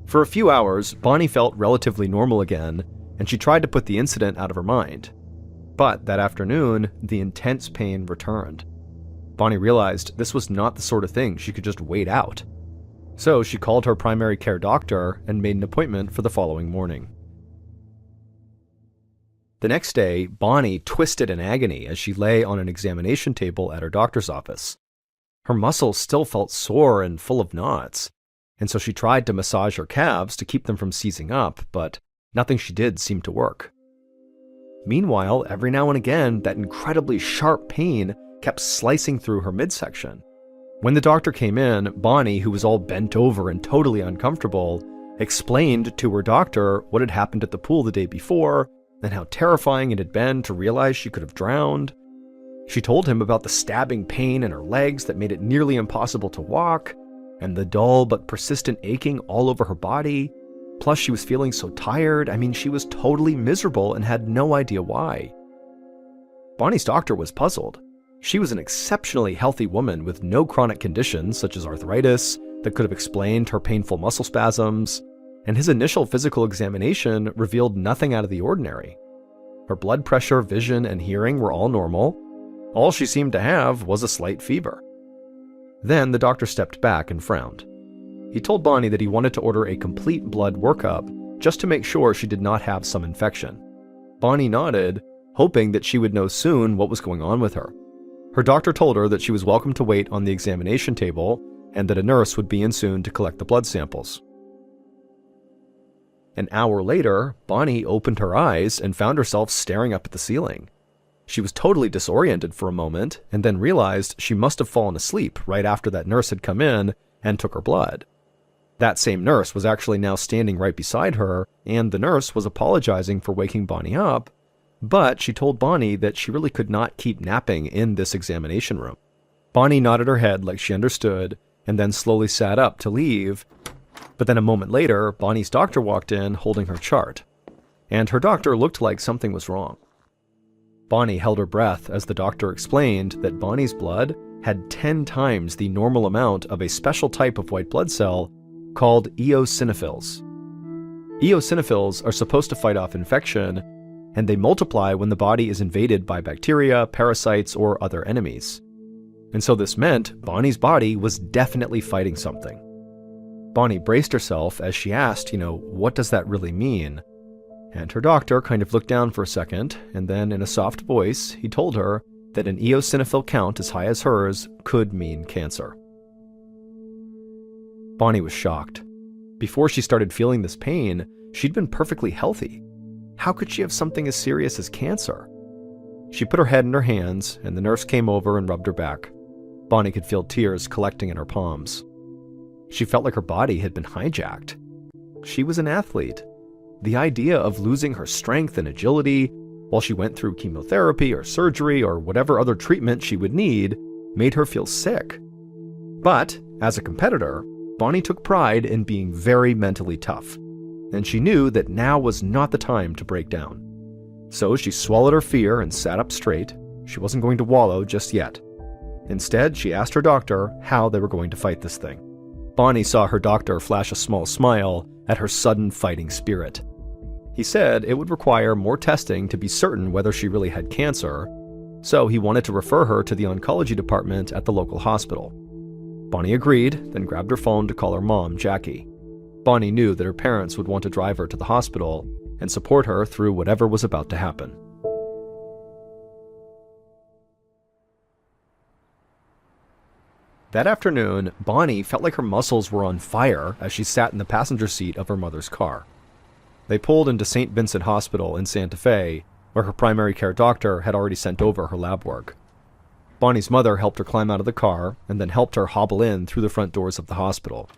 For a few hours, Bonnie felt relatively normal again, and she tried to put the incident out of her mind. But that afternoon, the intense pain returned. Bonnie realized this was not the sort of thing she could just wait out. So she called her primary care doctor and made an appointment for the following morning. The next day, Bonnie twisted in agony as she lay on an examination table at her doctor's office. Her muscles still felt sore and full of knots, and so she tried to massage her calves to keep them from seizing up, but nothing she did seemed to work. Meanwhile, every now and again, that incredibly sharp pain kept slicing through her midsection. When the doctor came in, Bonnie, who was all bent over and totally uncomfortable, explained to her doctor what had happened at the pool the day before and how terrifying it had been to realize she could have drowned. She told him about the stabbing pain in her legs that made it nearly impossible to walk, and the dull but persistent aching all over her body. Plus, she was feeling so tired. She was totally miserable and had no idea why. Bonnie's doctor was puzzled. She was an exceptionally healthy woman with no chronic conditions such as arthritis that could have explained her painful muscle spasms, and his initial physical examination revealed nothing out of the ordinary. Her blood pressure, vision, and hearing were all normal. All she seemed to have was a slight fever. Then the doctor stepped back and frowned. He told Bonnie that he wanted to order a complete blood workup just to make sure she did not have some infection. Bonnie nodded, hoping that she would know soon what was going on with her. Her doctor told her that she was welcome to wait on the examination table and that a nurse would be in soon to collect the blood samples. An hour later, Bonnie opened her eyes and found herself staring up at the ceiling. She was totally disoriented for a moment and then realized she must have fallen asleep right after that nurse had come in and took her blood. That same nurse was actually now standing right beside her, and the nurse was apologizing for waking Bonnie up, but she told Bonnie that she really could not keep napping in this examination room. Bonnie nodded her head like she understood and then slowly sat up to leave. But then a moment later, Bonnie's doctor walked in holding her chart, and her doctor looked like something was wrong. Bonnie held her breath as the doctor explained that Bonnie's blood had 10 times the normal amount of a special type of white blood cell called eosinophils. Eosinophils are supposed to fight off infection, and they multiply when the body is invaded by bacteria, parasites, or other enemies. And so this meant Bonnie's body was definitely fighting something. Bonnie braced herself as she asked, what does that really mean? And her doctor kind of looked down for a second, and then in a soft voice, he told her that an eosinophil count as high as hers could mean cancer. Bonnie was shocked. Before she started feeling this pain, she'd been perfectly healthy. How could she have something as serious as cancer? She put her head in her hands, and the nurse came over and rubbed her back. Bonnie could feel tears collecting in her palms. She felt like her body had been hijacked. She was an athlete. The idea of losing her strength and agility while she went through chemotherapy or surgery or whatever other treatment she would need made her feel sick. But, as a competitor, Bonnie took pride in being very mentally tough, and she knew that now was not the time to break down. So she swallowed her fear and sat up straight. She wasn't going to wallow just yet. Instead, she asked her doctor how they were going to fight this thing. Bonnie saw her doctor flash a small smile at her sudden fighting spirit. He said it would require more testing to be certain whether she really had cancer, so he wanted to refer her to the oncology department at the local hospital. Bonnie agreed, then grabbed her phone to call her mom, Jackie. Bonnie knew that her parents would want to drive her to the hospital and support her through whatever was about to happen. That afternoon, Bonnie felt like her muscles were on fire as she sat in the passenger seat of her mother's car. They pulled into St. Vincent Hospital in Santa Fe, where her primary care doctor had already sent over her lab work. Bonnie's mother helped her climb out of the car and then helped her hobble in through the front doors of the hospital.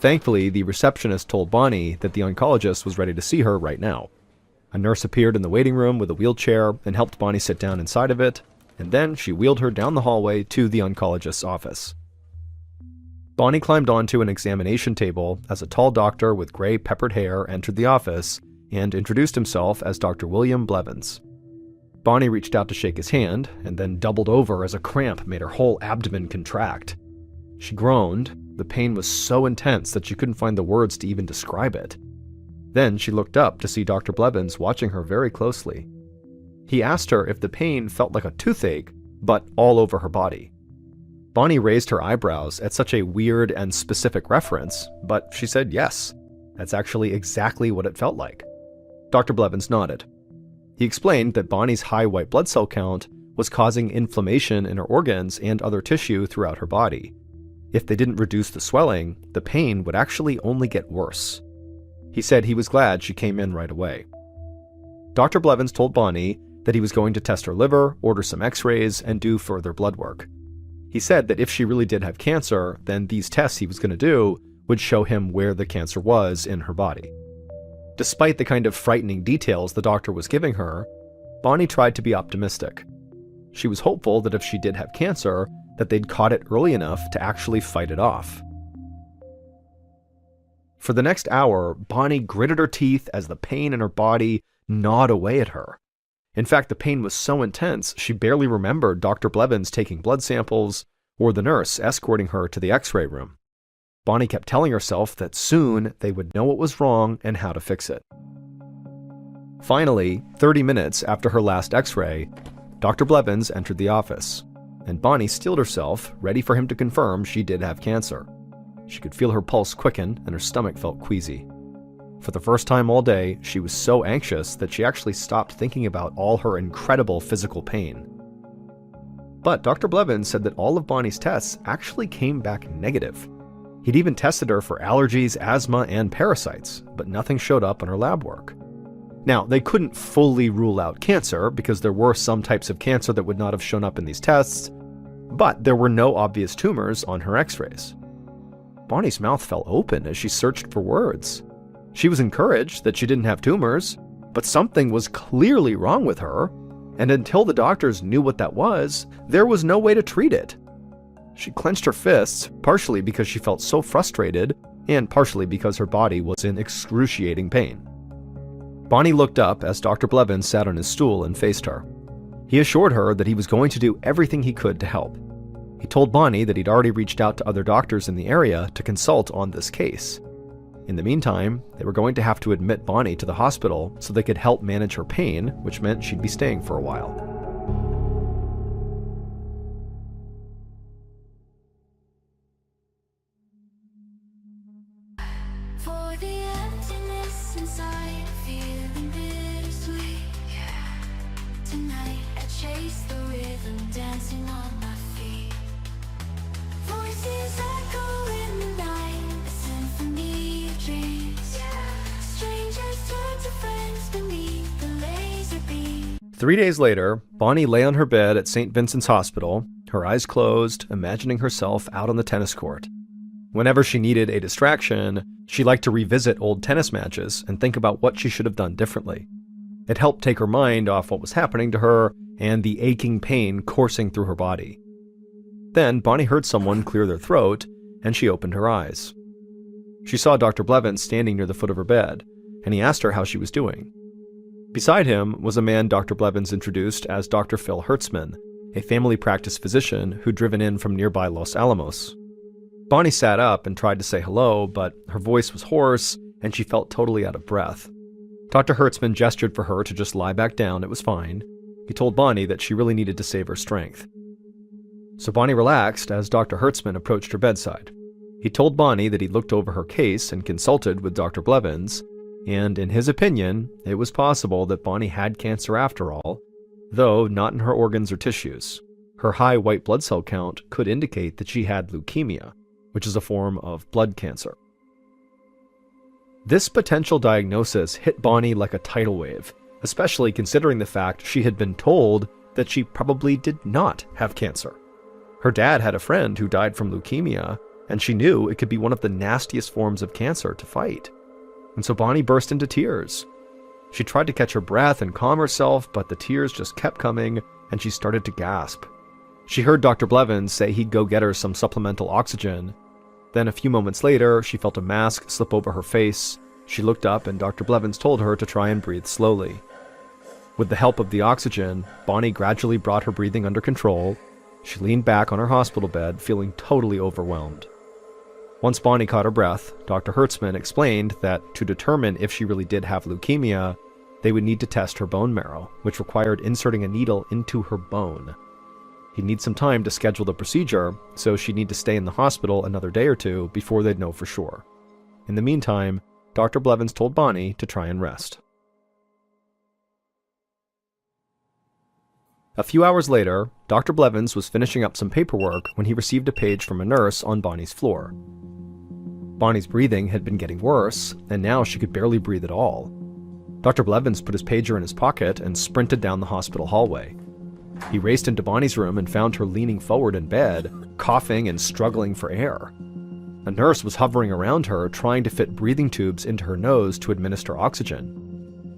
Thankfully, the receptionist told Bonnie that the oncologist was ready to see her right now. A nurse appeared in the waiting room with a wheelchair and helped Bonnie sit down inside of it, and then she wheeled her down the hallway to the oncologist's office. Bonnie climbed onto an examination table as a tall doctor with gray peppered hair entered the office and introduced himself as Dr. William Blevins. Bonnie reached out to shake his hand, and then doubled over as a cramp made her whole abdomen contract. She groaned. The pain was so intense that she couldn't find the words to even describe it. Then she looked up to see Dr. Blevins watching her very closely. He asked her if the pain felt like a toothache, but all over her body. Bonnie raised her eyebrows at such a weird and specific reference, but she said yes. That's actually exactly what it felt like. Dr. Blevins nodded. He explained that Bonnie's high white blood cell count was causing inflammation in her organs and other tissue throughout her body. If they didn't reduce the swelling, the pain would actually only get worse. He said he was glad she came in right away. Dr. Blevins told Bonnie that he was going to test her liver, order some x-rays, and do further blood work. He said that if she really did have cancer, then these tests he was going to do would show him where the cancer was in her body. Despite the kind of frightening details the doctor was giving her, Bonnie tried to be optimistic. She was hopeful that if she did have cancer, that they'd caught it early enough to actually fight it off. For the next hour, Bonnie gritted her teeth as the pain in her body gnawed away at her. In fact, the pain was so intense, she barely remembered Dr. Blevins taking blood samples or the nurse escorting her to the x-ray room. Bonnie kept telling herself that soon they would know what was wrong and how to fix it. Finally, 30 minutes after her last x-ray, Dr. Blevins entered the office, and Bonnie steeled herself, ready for him to confirm she did have cancer. She could feel her pulse quicken and her stomach felt queasy. For the first time all day, she was so anxious that she actually stopped thinking about all her incredible physical pain. But Dr. Blevins said that all of Bonnie's tests actually came back negative. He'd even tested her for allergies, asthma, and parasites, but nothing showed up on her lab work. Now, they couldn't fully rule out cancer because there were some types of cancer that would not have shown up in these tests, but there were no obvious tumors on her x-rays. Bonnie's mouth fell open as she searched for words. She was encouraged that she didn't have tumors, but something was clearly wrong with her, and until the doctors knew what that was, there was no way to treat it. She clenched her fists, partially because she felt so frustrated, and partially because her body was in excruciating pain. Bonnie looked up as Dr. Blevins sat on his stool and faced her. He assured her that he was going to do everything he could to help. He told Bonnie that he'd already reached out to other doctors in the area to consult on this case. In the meantime, they were going to have to admit Bonnie to the hospital so they could help manage her pain, which meant she'd be staying for a while. For the emptiness inside, feeling bittersweet. Tonight I chase the rhythm, dancing on my feet. Voices echo in the night, a symphony of dreams. Strangers turn to friends beneath the laser beam. 3 days later, Bonnie lay on her bed at St. Vincent's Hospital, her eyes closed, imagining herself out on the tennis court. Whenever she needed a distraction, she liked to revisit old tennis matches and think about what she should have done differently. It helped take her mind off what was happening to her and the aching pain coursing through her body. Then Bonnie heard someone clear their throat, and she opened her eyes. She saw Dr. Blevins standing near the foot of her bed, and he asked her how she was doing. Beside him was a man Dr. Blevins introduced as Dr. Phil Hertzman, a family practice physician who'd driven in from nearby Los Alamos. Bonnie sat up and tried to say hello, but her voice was hoarse, and she felt totally out of breath. Dr. Hertzman gestured for her to just lie back down. It was fine. He told Bonnie that she really needed to save her strength. So Bonnie relaxed as Dr. Hertzman approached her bedside. He told Bonnie that he'd looked over her case and consulted with Dr. Blevins, and in his opinion, it was possible that Bonnie had cancer after all, though not in her organs or tissues. Her high white blood cell count could indicate that she had leukemia, which is a form of blood cancer. This potential diagnosis hit Bonnie like a tidal wave, especially considering the fact she had been told that she probably did not have cancer. Her dad had a friend who died from leukemia, and she knew it could be one of the nastiest forms of cancer to fight. And so Bonnie burst into tears. She tried to catch her breath and calm herself, but the tears just kept coming, and she started to gasp. She heard Dr. Blevins say he'd go get her some supplemental oxygen. Then a few moments later, she felt a mask slip over her face. She looked up, and Dr. Blevins told her to try and breathe slowly. With the help of the oxygen, Bonnie gradually brought her breathing under control. She leaned back on her hospital bed, feeling totally overwhelmed. Once Bonnie caught her breath, Dr. Hertzman explained that to determine if she really did have leukemia, they would need to test her bone marrow, which required inserting a needle into her bone. He'd need some time to schedule the procedure, so she'd need to stay in the hospital another day or two before they'd know for sure. In the meantime, Dr. Blevins told Bonnie to try and rest. A few hours later, Dr. Blevins was finishing up some paperwork when he received a page from a nurse on Bonnie's floor. Bonnie's breathing had been getting worse, and now she could barely breathe at all. Dr. Blevins put his pager in his pocket and sprinted down the hospital hallway. He raced into Bonnie's room and found her leaning forward in bed, coughing and struggling for air. A nurse was hovering around her, trying to fit breathing tubes into her nose to administer oxygen.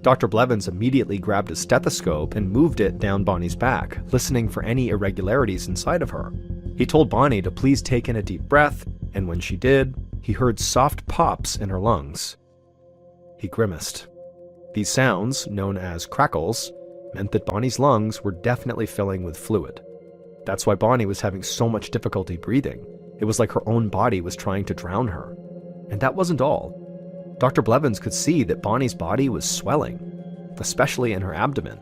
Dr. Blevins immediately grabbed a stethoscope and moved it down Bonnie's back, listening for any irregularities inside of her. He told Bonnie to please take in a deep breath, and when she did, he heard soft pops in her lungs. He grimaced. These sounds, known as crackles, meant that Bonnie's lungs were definitely filling with fluid. That's why Bonnie was having so much difficulty breathing. It was like her own body was trying to drown her. And that wasn't all. Dr. Blevins could see that Bonnie's body was swelling, especially in her abdomen.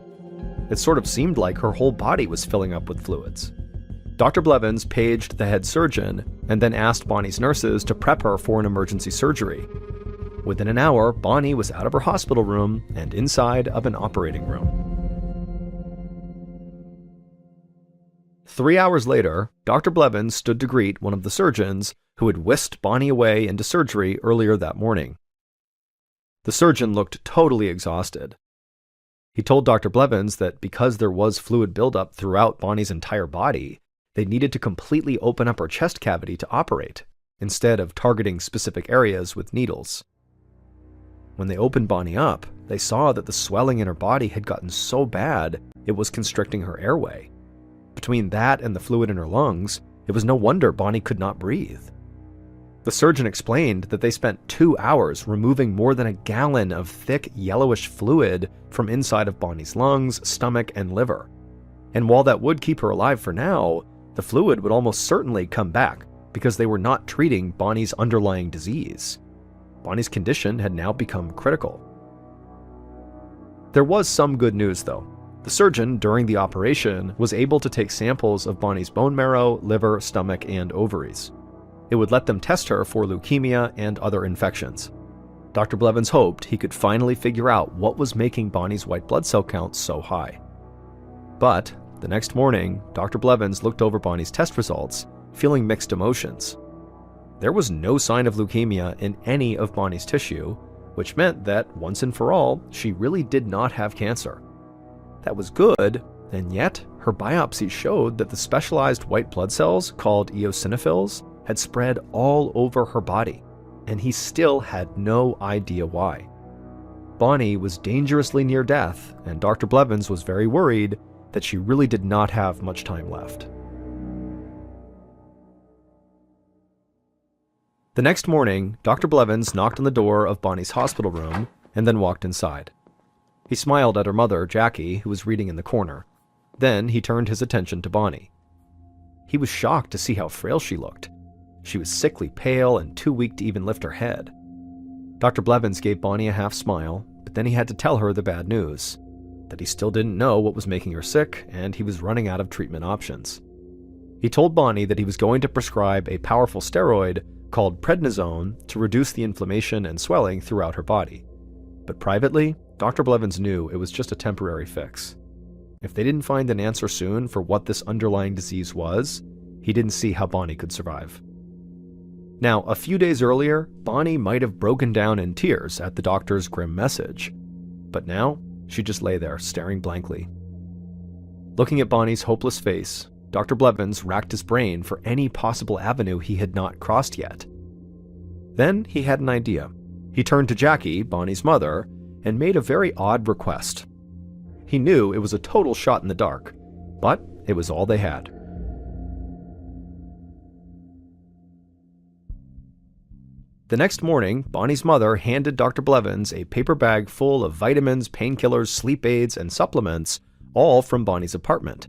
It sort of seemed like her whole body was filling up with fluids. Dr. Blevins paged the head surgeon and then asked Bonnie's nurses to prep her for an emergency surgery. Within an hour, Bonnie was out of her hospital room and inside of an operating room. 3 hours later, Dr. Blevins stood to greet one of the surgeons who had whisked Bonnie away into surgery earlier that morning. The surgeon looked totally exhausted. He told Dr. Blevins that because there was fluid buildup throughout Bonnie's entire body, they needed to completely open up her chest cavity to operate, instead of targeting specific areas with needles. When they opened Bonnie up, they saw that the swelling in her body had gotten so bad it was constricting her airway. Between that and the fluid in her lungs, it was no wonder Bonnie could not breathe. The surgeon explained that they spent 2 hours removing more than a gallon of thick yellowish fluid from inside of Bonnie's lungs, stomach, and liver. And while that would keep her alive for now, the fluid would almost certainly come back because they were not treating Bonnie's underlying disease. Bonnie's condition had now become critical. There was some good news, though. The surgeon, during the operation, was able to take samples of Bonnie's bone marrow, liver, stomach, and ovaries. It would let them test her for leukemia and other infections. Dr. Blevins hoped he could finally figure out what was making Bonnie's white blood cell count so high. But the next morning, Dr. Blevins looked over Bonnie's test results, feeling mixed emotions. There was no sign of leukemia in any of Bonnie's tissue, which meant that, once and for all, she really did not have cancer. That was good, and yet her biopsy showed that the specialized white blood cells, called eosinophils, had spread all over her body, and he still had no idea why. Bonnie was dangerously near death, and Dr. Blevins was very worried that she really did not have much time left. The next morning, Dr. Blevins knocked on the door of Bonnie's hospital room and then walked inside. He smiled at her mother, Jackie, who was reading in the corner. Then he turned his attention to Bonnie. He was shocked to see how frail she looked. She was sickly pale and too weak to even lift her head. Dr. Blevins gave Bonnie a half smile, but then he had to tell her the bad news, that he still didn't know what was making her sick, and he was running out of treatment options. He told Bonnie that he was going to prescribe a powerful steroid called prednisone to reduce the inflammation and swelling throughout her body. But privately, Dr. Blevins knew it was just a temporary fix. If they didn't find an answer soon for what this underlying disease was, he didn't see how Bonnie could survive. Now, a few days earlier, Bonnie might have broken down in tears at the doctor's grim message. But now, she just lay there, staring blankly. Looking at Bonnie's hopeless face, Dr. Blevins racked his brain for any possible avenue he had not crossed yet. Then he had an idea. He turned to Jackie, Bonnie's mother, and made a very odd request. He knew it was a total shot in the dark, but it was all they had. The next morning, Bonnie's mother handed Dr. Blevins a paper bag full of vitamins, painkillers, sleep aids, and supplements, all from Bonnie's apartment.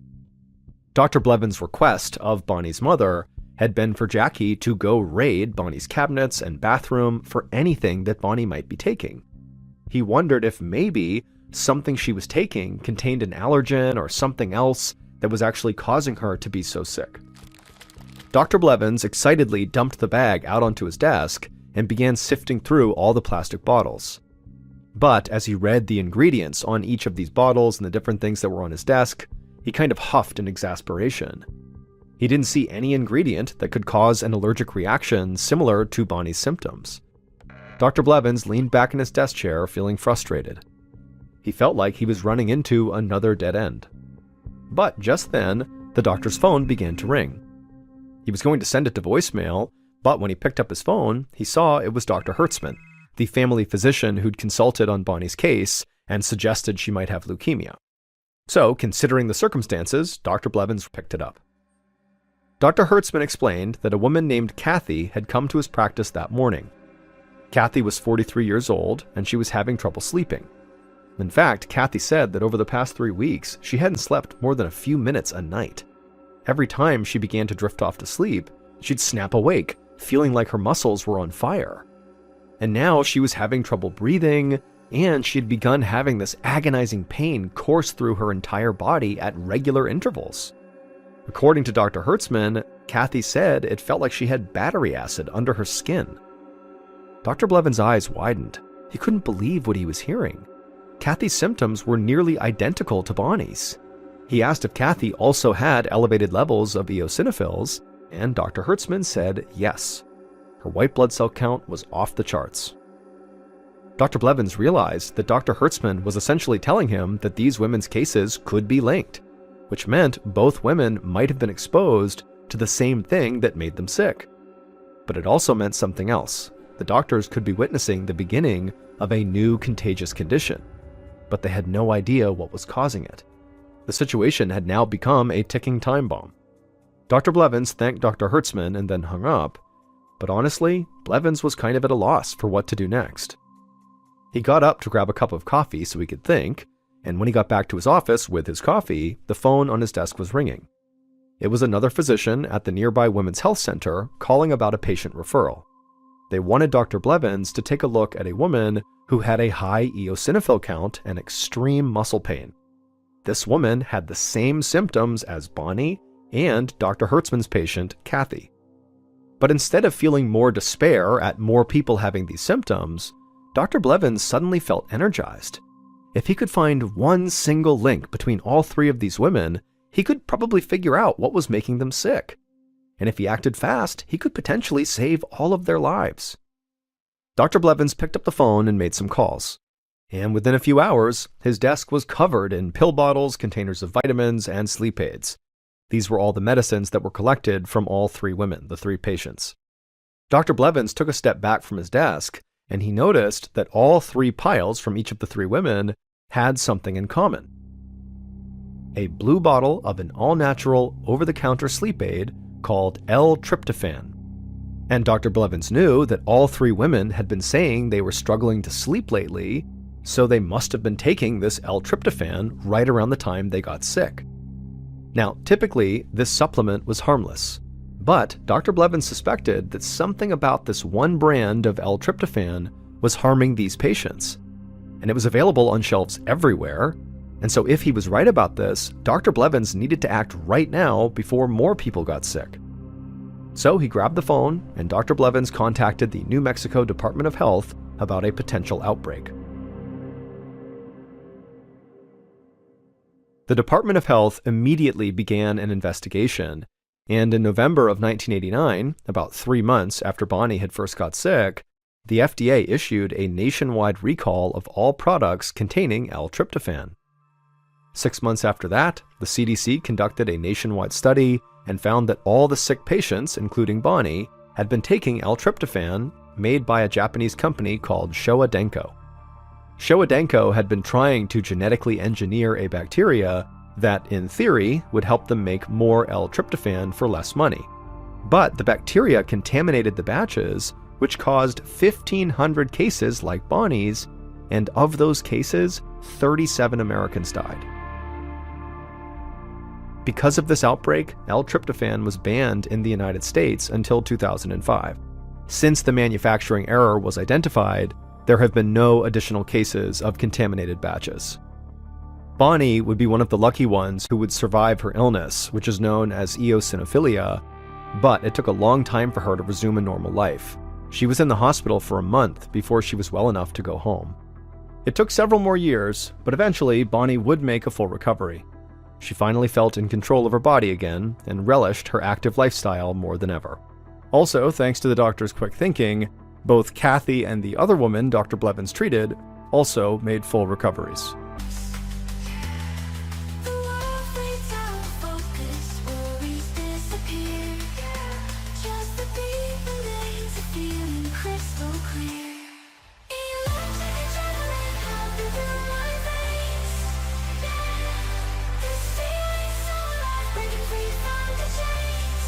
Dr. Blevins' request of Bonnie's mother had been for Jackie to go raid Bonnie's cabinets and bathroom for anything that Bonnie might be taking. He wondered if maybe something she was taking contained an allergen or something else that was actually causing her to be so sick. Dr. Blevins excitedly dumped the bag out onto his desk and began sifting through all the plastic bottles. But as he read the ingredients on each of these bottles and the different things that were on his desk, he kind of huffed in exasperation. He didn't see any ingredient that could cause an allergic reaction similar to Bonnie's symptoms. Dr. Blevins leaned back in his desk chair, feeling frustrated. He felt like he was running into another dead end. But just then, the doctor's phone began to ring. He was going to send it to voicemail, but when he picked up his phone, he saw it was Dr. Hertzman, the family physician who'd consulted on Bonnie's case and suggested she might have leukemia. So, considering the circumstances, Dr. Blevins picked it up. Dr. Hertzman explained that a woman named Kathy had come to his practice that morning. Kathy was 43 years old, and she was having trouble sleeping. In fact, Kathy said that over the past 3 weeks, she hadn't slept more than a few minutes a night. Every time she began to drift off to sleep, she'd snap awake, feeling like her muscles were on fire. And now she was having trouble breathing, and she'd begun having this agonizing pain course through her entire body at regular intervals. According to Dr. Hertzman, Kathy said it felt like she had battery acid under her skin. Dr. Blevins' eyes widened. He couldn't believe what he was hearing. Kathy's symptoms were nearly identical to Bonnie's. He asked if Kathy also had elevated levels of eosinophils, and Dr. Hertzman said yes. Her white blood cell count was off the charts. Dr. Blevins realized that Dr. Hertzman was essentially telling him that these women's cases could be linked, which meant both women might have been exposed to the same thing that made them sick. But it also meant something else. The doctors could be witnessing the beginning of a new contagious condition, but they had no idea what was causing it. The situation had now become a ticking time bomb. Dr. Blevins thanked Dr. Hertzman and then hung up, but honestly, Blevins was kind of at a loss for what to do next. He got up to grab a cup of coffee so he could think, and when he got back to his office with his coffee, the phone on his desk was ringing. It was another physician at the nearby Women's Health Center calling about a patient referral. They wanted Dr. Blevins to take a look at a woman who had a high eosinophil count and extreme muscle pain. This woman had the same symptoms as Bonnie and Dr. Hertzman's patient, Kathy. But instead of feeling more despair at more people having these symptoms, Dr. Blevins suddenly felt energized. If he could find one single link between all three of these women, he could probably figure out what was making them sick. And if he acted fast, he could potentially save all of their lives. Dr. Blevins picked up the phone and made some calls. And within a few hours, his desk was covered in pill bottles, containers of vitamins, and sleep aids. These were all the medicines that were collected from all three women, the three patients. Dr. Blevins took a step back from his desk, and he noticed that all three piles from each of the three women had something in common. A blue bottle of an all-natural, over-the-counter sleep aid called L-tryptophan. And Dr. Blevins knew that all three women had been saying they were struggling to sleep lately, so they must have been taking this L-tryptophan right around the time they got sick. Now, typically, this supplement was harmless, but Dr. Blevins suspected that something about this one brand of L-tryptophan was harming these patients. And it was available on shelves everywhere, and so if he was right about this, Dr. Blevins needed to act right now before more people got sick. So he grabbed the phone, and Dr. Blevins contacted the New Mexico Department of Health about a potential outbreak. The Department of Health immediately began an investigation, and in November of 1989, about 3 months after Bonnie had first got sick, the FDA issued a nationwide recall of all products containing L-tryptophan. 6 months after that, the CDC conducted a nationwide study and found that all the sick patients, including Bonnie, had been taking L-tryptophan made by a Japanese company called Showa Denko. Showa Denko had been trying to genetically engineer a bacteria that, in theory, would help them make more L-tryptophan for less money. But the bacteria contaminated the batches which caused 1,500 cases like Bonnie's, and of those cases, 37 Americans died. Because of this outbreak, L-tryptophan was banned in the United States until 2005. Since the manufacturing error was identified, there have been no additional cases of contaminated batches. Bonnie would be one of the lucky ones who would survive her illness, which is known as eosinophilia, but it took a long time for her to resume a normal life. She was in the hospital for a month before she was well enough to go home. It took several more years, but eventually Bonnie would make a full recovery. She finally felt in control of her body again and relished her active lifestyle more than ever. Also, thanks to the doctor's quick thinking, both Kathy and the other woman Dr. Blevins treated also made full recoveries. The world fades out of focus, worries disappear. Just the beat remains, a feeling crystal clear. Electric adrenaline pumping through my veins. This feeling's so alive, breaking free from the chains.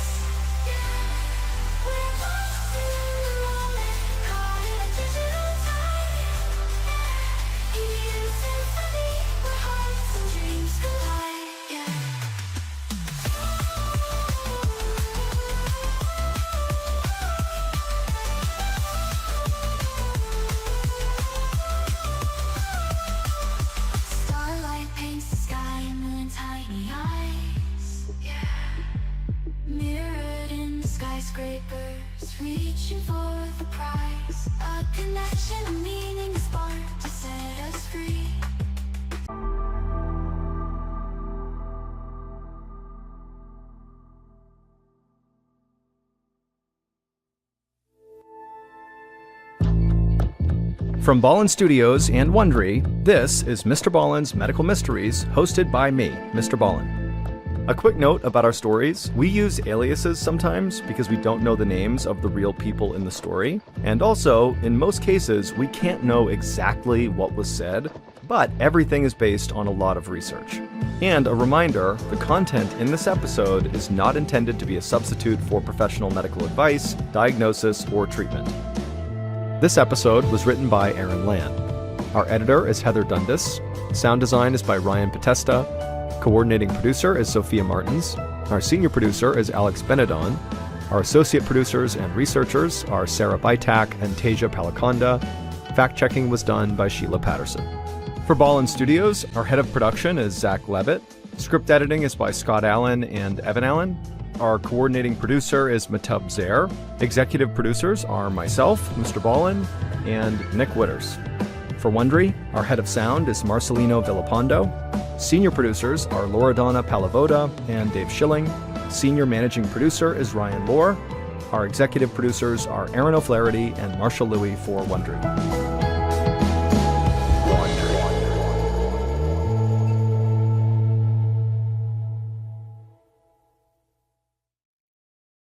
We're lost in the moment, caught in a digital tide. Here's symphony, where hearts and dreams collide. Starlight paints the sky in moon tiny eyes. Mirrored in the skyscrapers, reaching for the prize. A connection, a meaning, a spark to set us free. From Ballin Studios and Wondery, this is MrBallen's Medical Mysteries, hosted by me, Mr. Ballen. A quick note about our stories: we use aliases sometimes because we don't know the names of the real people in the story, and also, in most cases, we can't know exactly what was said, but everything is based on a lot of research. And a reminder, the content in this episode is not intended to be a substitute for professional medical advice, diagnosis, or treatment. This episode was written by Aaron Land. Our editor is Heather Dundas. Sound design is by Ryan Potesta. Coordinating producer is Sophia Martins. Our senior producer is Alex Benedon. Our associate producers and researchers are Sarah Bytak and Tasia Palakonda. Fact-checking was done by Sheila Patterson. For Ballin Studios, our head of production is Zach Levitt. Script editing is by Scott Allen and Evan Allen. Our coordinating producer is Matub Zair. Executive producers are myself, Mr. Ballen, and Nick Witters. For Wondery, our head of sound is Marcelino Villapando. Senior producers are Loredana Palavoda and Dave Schilling. Senior managing producer is Ryan Lohr. Our executive producers are Aaron O'Flaherty and Marshall Louis for Wondery.